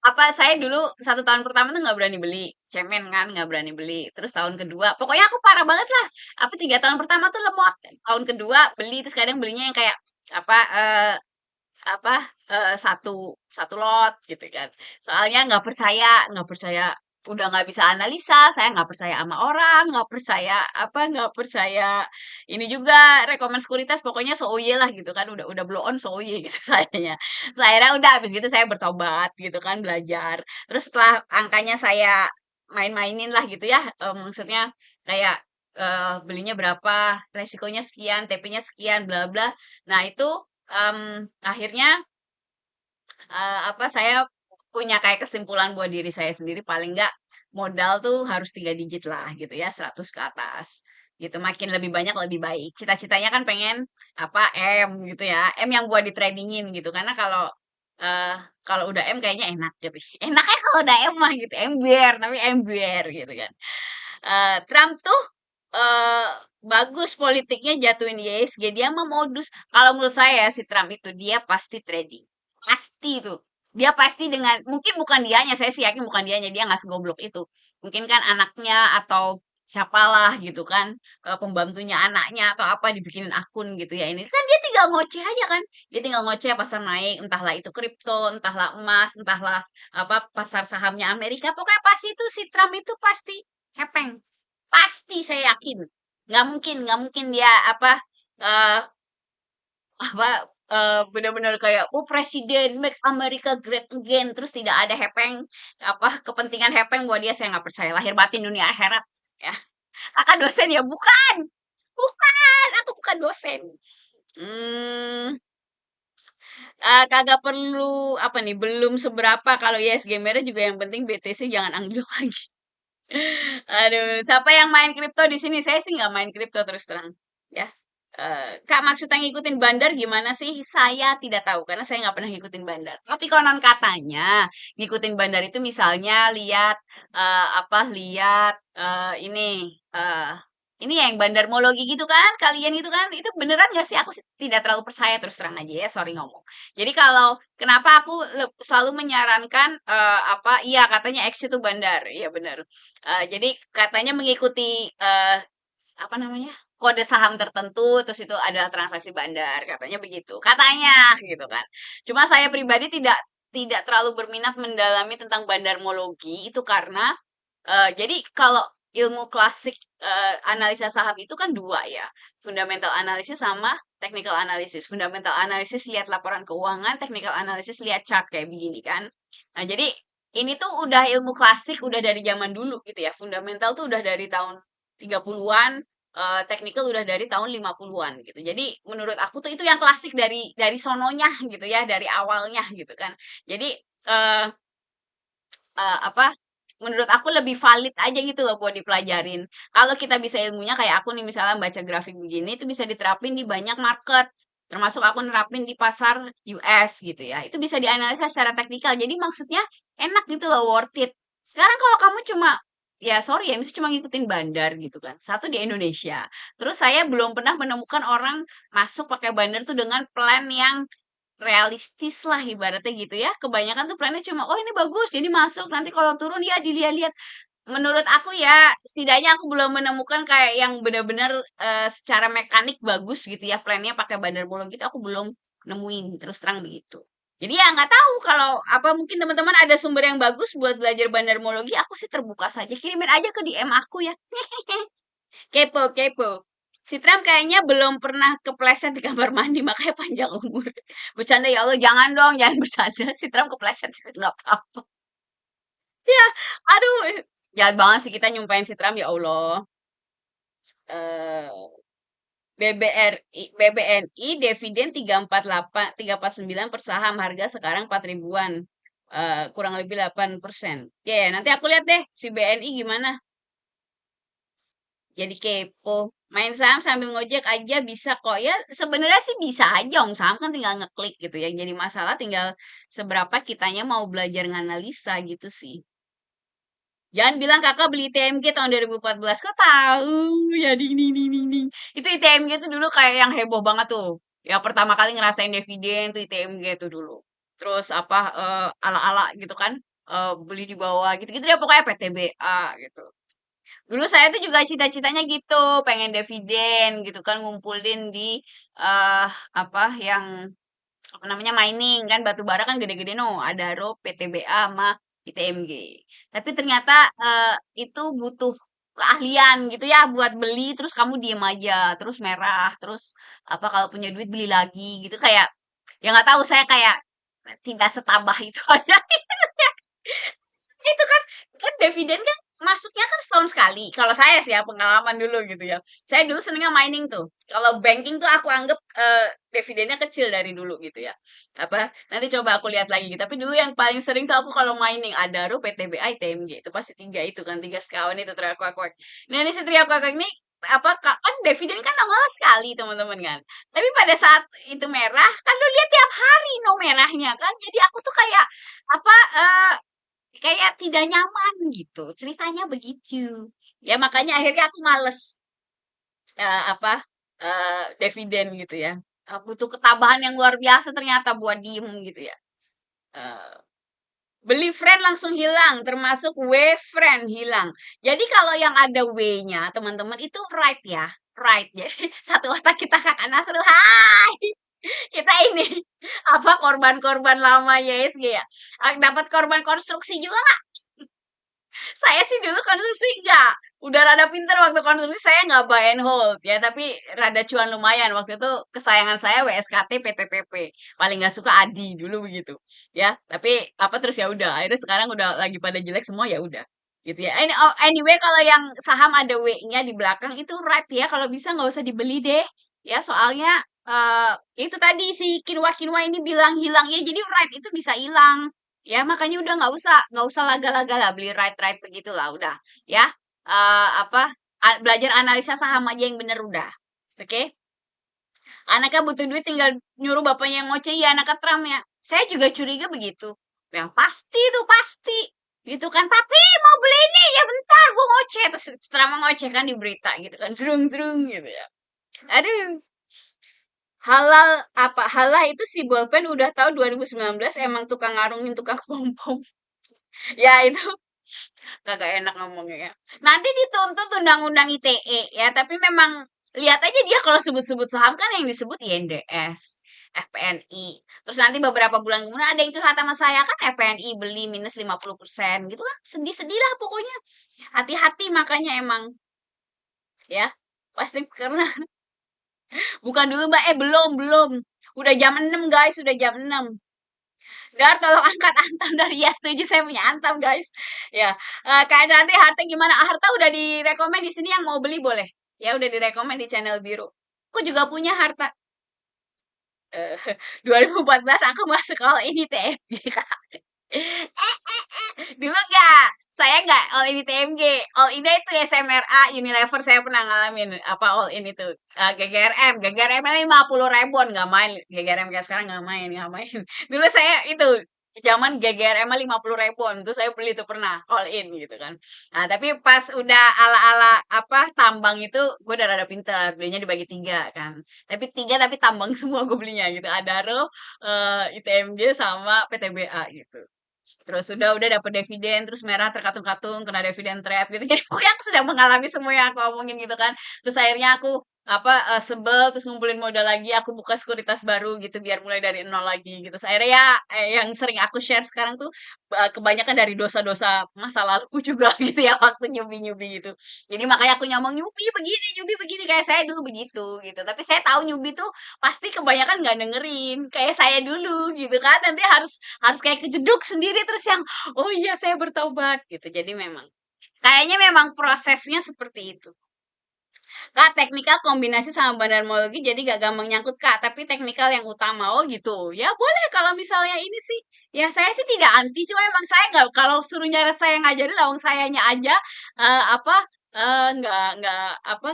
apa saya dulu 1 tahun pertama tuh nggak berani beli cemen kan nggak berani beli terus tahun kedua pokoknya aku parah banget lah apa 3 tahun pertama tuh lemot tahun kedua beli terus kadang belinya yang kayak apa apa, satu satu lot gitu kan. Soalnya nggak percaya udah nggak bisa analisa, saya nggak percaya sama orang, nggak percaya apa, nggak percaya ini juga rekomen sekuritas pokoknya so-oye lah gitu kan, udah blow on so-oye gitu sayanya. Terus akhirnya udah habis gitu saya bertobat gitu kan, belajar. Terus setelah angkanya saya main-mainin lah gitu ya, maksudnya kayak, belinya berapa, resikonya sekian, TP-nya sekian, bla bla. Nah itu akhirnya apa saya punya kayak kesimpulan buat diri saya sendiri paling nggak modal tuh harus 3 digit lah gitu ya 100 ke atas gitu makin lebih banyak lebih baik cita-citanya kan pengen apa M gitu ya M yang buat di tradingin gitu karena kalau eh kalau udah M kayaknya enak gitu enaknya kalau udah M mah gitu ember tapi ember gitu kan Trump tuh eh bagus politiknya jatuhin ISG dia mah modus kalau menurut saya si Trump itu dia pasti trading pasti tuh dia pasti dengan mungkin bukan dianya saya sih yakin bukan dianya dia nggak segoblok itu mungkin kan anaknya atau siapalah gitu kan pembantunya anaknya atau apa dibikinin akun gitu ya ini kan dia tinggal ngoceh aja kan dia tinggal ngoceh pasar naik entahlah itu kripto entahlah emas entahlah apa pasar sahamnya Amerika pokoknya pasti itu si Trump itu pasti hepeng pasti saya yakin nggak mungkin dia apa eh apa benar-benar kayak oh presiden make America great again terus tidak ada hepeng apa kepentingan hepeng buat dia saya nggak percaya lahir batin dunia akhirat ya kakak dosen ya bukan bukan aku bukan dosen hmm, kagak perlu apa nih belum seberapa kalau ISG merah juga yang penting BTC jangan anjlok lagi aduh siapa yang main kripto di sini saya sih nggak main kripto terus terang ya Kak maksudnya ngikutin bandar gimana sih? Saya tidak tahu karena saya nggak pernah ngikutin bandar. Tapi konon katanya ngikutin bandar itu misalnya lihat apa lihat ini ya yang bandarmologi gitu kan? Kalian gitu kan? Itu beneran nggak sih? Aku sih tidak terlalu percaya terus terang aja ya. Sorry ngomong. Jadi kalau kenapa aku selalu menyarankan apa? Iya katanya X itu bandar. Iya bener. Jadi katanya mengikuti apa namanya kode saham tertentu terus itu adalah transaksi bandar katanya begitu katanya gitu kan cuma saya pribadi tidak terlalu berminat mendalami tentang bandarmologi itu karena jadi kalau ilmu klasik analisa saham itu kan dua ya, fundamental analysis sama technical analysis. Fundamental analysis lihat laporan keuangan, technical analysis lihat chart kayak begini kan. Nah, jadi ini tuh udah ilmu klasik udah dari zaman dulu gitu ya. Fundamental tuh udah dari tahun 30-an, technical udah dari tahun 50-an gitu. Jadi menurut aku tuh itu yang klasik dari sononya gitu ya, dari awalnya gitu kan. Jadi eh apa, menurut aku lebih valid aja gitu loh buat dipelajarin. Kalau kita bisa ilmunya kayak aku nih misalnya baca grafik begini itu bisa diterapin di banyak market. Termasuk aku nerapin di pasar US gitu ya. Itu bisa dianalisa secara teknikal. Jadi maksudnya enak gitu loh, worth it. Sekarang kalau kamu cuma ya sorry ya, misalnya cuma ngikutin bandar gitu kan. Satu di Indonesia. Terus saya belum pernah menemukan orang masuk pakai bandar tuh dengan plan yang realistis lah ibaratnya gitu ya. Kebanyakan tuh plannya cuma, oh ini bagus, jadi masuk. Nanti kalau turun ya dilihat-lihat. Menurut aku ya, setidaknya aku belum menemukan kayak yang benar-benar secara mekanik bagus gitu ya. Plannya pakai bandar bolong gitu, aku belum nemuin terus terang begitu. Jadi ya nggak tahu kalau apa mungkin teman-teman ada sumber yang bagus buat belajar bandarmologi, aku sih terbuka saja. Kirimin aja ke DM aku ya. Kepo, kepo. Si Trump kayaknya belum pernah kepleset di kamar mandi, makanya panjang umur. Bercanda ya Allah, jangan dong, jangan bercanda. Si Trump kepleset juga nggak apa-apa. Ya, aduh, jahat banget sih kita nyumpahin si Trump ya Allah. Eh, BBNI dividen 348, 349 per saham, harga sekarang 4 ribuan. Kurang lebih 8%. Ya, ya, nanti aku lihat deh si BNI gimana. Jadi kepo. Main saham sambil ngojek aja bisa kok. Ya sebenarnya sih bisa aja om saham kan tinggal ngeklik gitu ya. Jadi masalah tinggal seberapa kitanya mau belajar nganalisa gitu sih. Jangan bilang kakak beli ITMG tahun 2014. Kok tahu? Ya ding ding ding ding ding. Itu ITMG tuh dulu kayak yang heboh banget tuh. Ya pertama kali ngerasain dividen tuh ITMG tuh dulu. Terus apa ala-ala gitu kan. Beli di bawah gitu-gitu deh pokoknya PTBA gitu. Dulu saya tuh juga cita-citanya gitu, pengen dividen gitu kan, ngumpulin di eh apa yang apa namanya mining kan batu bara kan gede-gede no, Adaro, PTBA sama ITMG. Tapi ternyata itu butuh keahlian gitu ya buat beli terus kamu diem aja, terus merah, terus apa kalau punya duit beli lagi gitu kayak ya nggak tahu saya kayak tidak setabah itu aja. Itu kan kan dividen kan masuknya kan setahun sekali. Kalau saya sih ya pengalaman dulu gitu ya. Saya dulu senengnya mining tuh. Kalau banking tuh aku anggap dividennya kecil dari dulu gitu ya. Apa? Nanti coba aku lihat lagi gitu. Tapi dulu yang paling sering tuh aku kalau mining Adaro, PTBA, TMG itu pasti tiga itu kan tiga sekawan itu teriak-kuak. Nah ini si teriak-kuak ini apa kan dividen kan nongol sekali teman-teman kan. Tapi pada saat itu merah kan lu lihat tiap hari no merahnya kan. Jadi aku tuh kayak apa kayak tidak nyaman gitu, ceritanya begitu. Ya makanya akhirnya aku males, apa, dividen gitu ya. Butuh ketabahan yang luar biasa ternyata buat diem gitu ya. Eee, beli friend langsung hilang, termasuk W-friend hilang. Jadi kalau yang ada W-nya teman-teman itu right ya, right. Jadi satu otak kita Kakak Nasrul, hai! Kita ini, apa, korban-korban lama YSG ya. Dapat korban konstruksi juga saya sih dulu konsumsi enggak. Udah rada pinter waktu konsumsi saya nggak buy and hold ya, tapi rada cuan lumayan. Waktu itu kesayangan saya WSKT PTPP. Paling nggak suka Adi dulu begitu. Ya, tapi apa terus ya udah. Akhirnya sekarang udah lagi pada jelek semua ya udah. Gitu ya. Anyway kalau yang saham ada W-nya di belakang itu right ya. Kalau bisa nggak usah dibeli deh. Ya, soalnya itu tadi si Kinwa-Kinwa ini bilang hilang ya. Jadi right itu bisa hilang. Ya, makanya udah nggak usah laga-laga lah beli right-right begitulah udah, ya. Apa belajar analisa saham aja yang bener udah. Oke? Anaknya butuh duit tinggal nyuruh bapaknya yang ngoceh, iya anaknya Trump ya. Saya juga curiga begitu. Yang pasti tuh pasti. Gitu kan, papi mau beli ini ya bentar gue ngoceh terus Trump ngoceh kan di berita gitu kan, serung-serung gitu ya. Aduh, halal apa halah itu si bolpen udah tahu 2019 emang tukang ngarungin tukang pom-pom. Ya itu kagak enak ngomongnya ya. Nanti dituntut undang-undang ITE ya, tapi memang lihat aja dia kalau sebut-sebut saham kan yang disebut INDS. FPNI. Terus nanti beberapa bulan kemudian ada yang curhat sama saya, kan FPNI beli minus 50% gitu kan. Sedih-sedih lah pokoknya. Hati-hati makanya emang ya. Pasti karena bukan dulu Mbak, belum, belum. Udah jam 6 guys, udah jam 6. Dar, tolong angkat Antam dari ya setuju saya punya Antam guys. Ya, Kak Cantik Harta gimana? Harta udah direkomend di sini yang mau beli boleh. Ya udah direkomend di channel biru. Aku juga punya Harta. Eh, 2014 aku masuk all ini TFG Kak. Dulu enggak, saya enggak all in TMG. All in itu SMRA, Unilever saya pernah ngalamin apa all in itu. GGRM 50 ribuan nggak main. GGRM kayak sekarang nggak main, nggak main. Dulu saya itu zaman GGRM 50 ribuan, terus saya beli itu pernah all in gitu kan. Nah, tapi pas udah ala-ala apa tambang itu gue udah rada pintar, belinya dibagi tiga kan. Tapi tambang semua gue belinya gitu. Adaro, ITMG sama PTBA gitu. Terus udah dapet dividen, terus merah terkatung-katung, kena dividen trap gitu. Jadi pokoknya aku sedang mengalami semua yang aku omongin gitu kan. Terus akhirnya aku sebel terus ngumpulin modal lagi, aku buka sekuritas baru gitu biar mulai dari nol lagi gitu. Terus akhirnya ya yang sering aku share sekarang tuh kebanyakan dari dosa-dosa masa laluku juga gitu ya waktu nyubi-nyubi gitu. Jadi makanya aku nyomong nyubi begini kayak saya dulu begitu gitu. Tapi saya tahu nyubi tuh pasti kebanyakan nggak dengerin kayak saya dulu gitu kan. Nanti harus harus kayak kejeduk sendiri terus yang oh iya saya bertobat gitu. Jadi memang kayaknya memang prosesnya seperti itu. Kak, teknikal kombinasi sama bandarmologi jadi gak gampang nyangkut Kak, tapi teknikal yang utama oh gitu. Ya boleh kalau misalnya ini sih. Ya saya sih tidak anti, cuma emang saya nggak kalau suruh nyara saya ngajarin lawang sayanya aja apa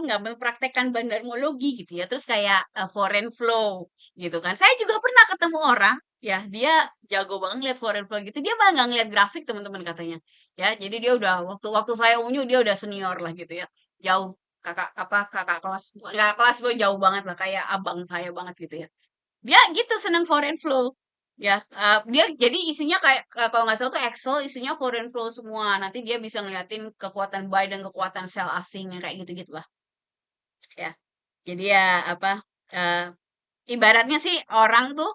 nggak mempraktekkan bandarmologi gitu ya. Terus kayak foreign flow gitu kan. Saya juga pernah ketemu orang ya dia jago banget ngeliat foreign flow gitu. Dia malah nggak ngeliat grafik teman-teman katanya. Ya, jadi dia udah waktu waktu saya unyu dia udah senior lah gitu ya. Jauh kakak kelas bukan kakak kelas gue jauh banget lah kayak abang saya banget gitu ya dia gitu seneng foreign flow ya dia jadi isinya kayak kalau nggak salah tuh Excel isinya foreign flow semua nanti dia bisa ngeliatin kekuatan buy dan kekuatan sell asing yang kayak gitu gitulah ya jadi ya apa eh, ibaratnya sih orang tuh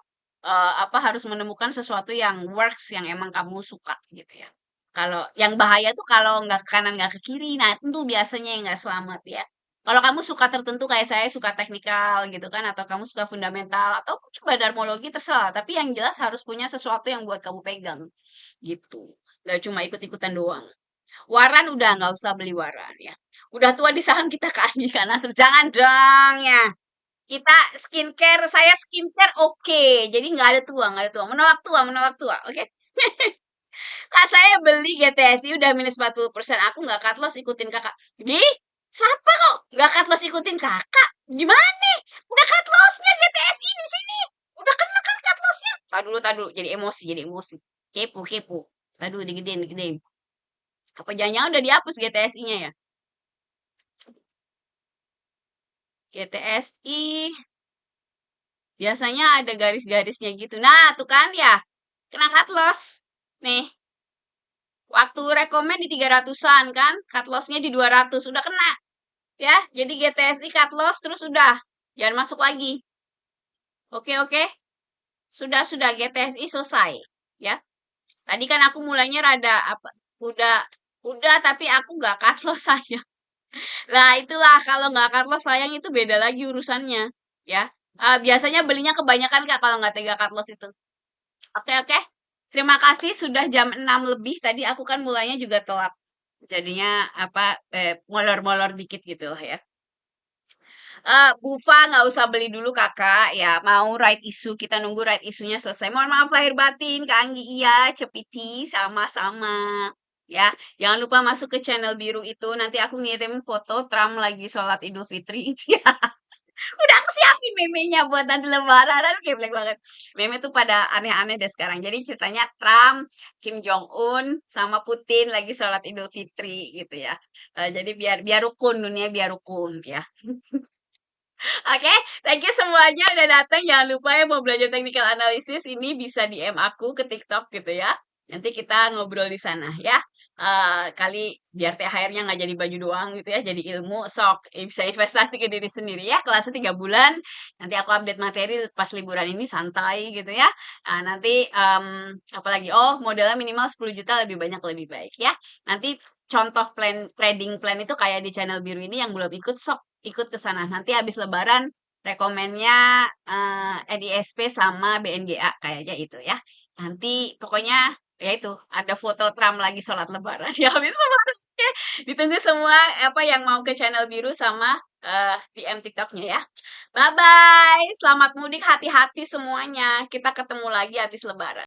harus menemukan sesuatu yang works yang emang kamu suka gitu ya kalau yang bahaya tuh kalau nggak ke kanan nggak ke kiri nah itu biasanya yang nggak selamat ya kalau kamu suka tertentu kayak saya suka teknikal gitu kan atau kamu suka fundamental atau mungkin badarmologi terserah tapi yang jelas harus punya sesuatu yang buat kamu pegang gitu nggak cuma ikut-ikutan doang waran udah nggak usah beli waran ya udah tua di saham kita kaki karena jangan dong ya kita skincare, saya skincare oke. Jadi nggak ada tua. Menolak tua, oke? Kak, saya beli GTSI udah minus 40%. Aku nggak cut loss ikutin kakak. Di? Siapa kok nggak cut loss ikutin kakak? Gimana? Udah cut lossnya GTSI di sini. Udah kena kan cut lossnya. Tadi dulu. Jadi emosi, jadi emosi. Kepo. Tadi dulu, digedein. Apa jangan-jangan udah dihapus GTSI-nya ya? GTSI biasanya ada garis-garisnya gitu. Nah, tuh kan ya. Kena cut loss. Nih, waktu rekomen di 300-an kan, cut loss-nya di 200. Udah kena. Ya, jadi GTSI cut loss terus udah. Jangan masuk lagi. Oke. Sudah GTSI selesai. Ya. Tadi kan aku mulainya rada apa? Udah tapi aku nggak cut loss saya. Nah, itulah kalau nggak cut loss sayang itu beda lagi urusannya. Ya. Biasanya belinya kebanyakan Kak kalau nggak tega cut loss itu. Oke. Terima kasih sudah jam 6 lebih. Tadi aku kan mulainya juga telat. Jadinya molor-molor dikit gitu lah ya. Bufa nggak usah beli dulu kakak ya. Mau right issue kita nunggu right isunya selesai. Mohon maaf lahir batin Kak Anggi iya, Cepiti sama-sama. Ya, jangan lupa masuk ke channel biru itu. Nanti aku ngirim foto Trump lagi sholat Idul Fitri. Udah aku siapin memenya buat nanti lebaran. Aduh geblek banget. Meme tuh pada aneh-aneh deh sekarang. Jadi ceritanya Trump, Kim Jong Un, sama Putin lagi sholat Idul Fitri gitu ya. Jadi biar biar rukun dunia biar rukun ya. Oke, thank you semuanya udah datang. Jangan lupa ya mau belajar technical analysis ini bisa DM aku ke TikTok gitu ya. Nanti kita ngobrol di sana ya. kali biar THR-nya nggak jadi baju doang gitu ya, jadi ilmu, sok bisa investasi ke diri sendiri ya, kelasnya 3 bulan, nanti aku update materi pas liburan ini santai gitu ya. Nanti, apalagi, oh modalnya minimal 10 juta lebih banyak lebih baik ya. Nanti contoh trading plan itu kayak di channel biru ini yang belum ikut, sok ikut ke sana. Nanti habis lebaran rekomennya, NISP sama BNGA kayaknya itu ya. Nanti pokoknya ya itu, ada foto Trump lagi sholat lebaran ya habis lebaran. Oke, ditunggu semua apa yang mau ke channel biru sama DM TikToknya ya. Bye bye, selamat mudik, hati-hati semuanya. Kita ketemu lagi habis lebaran.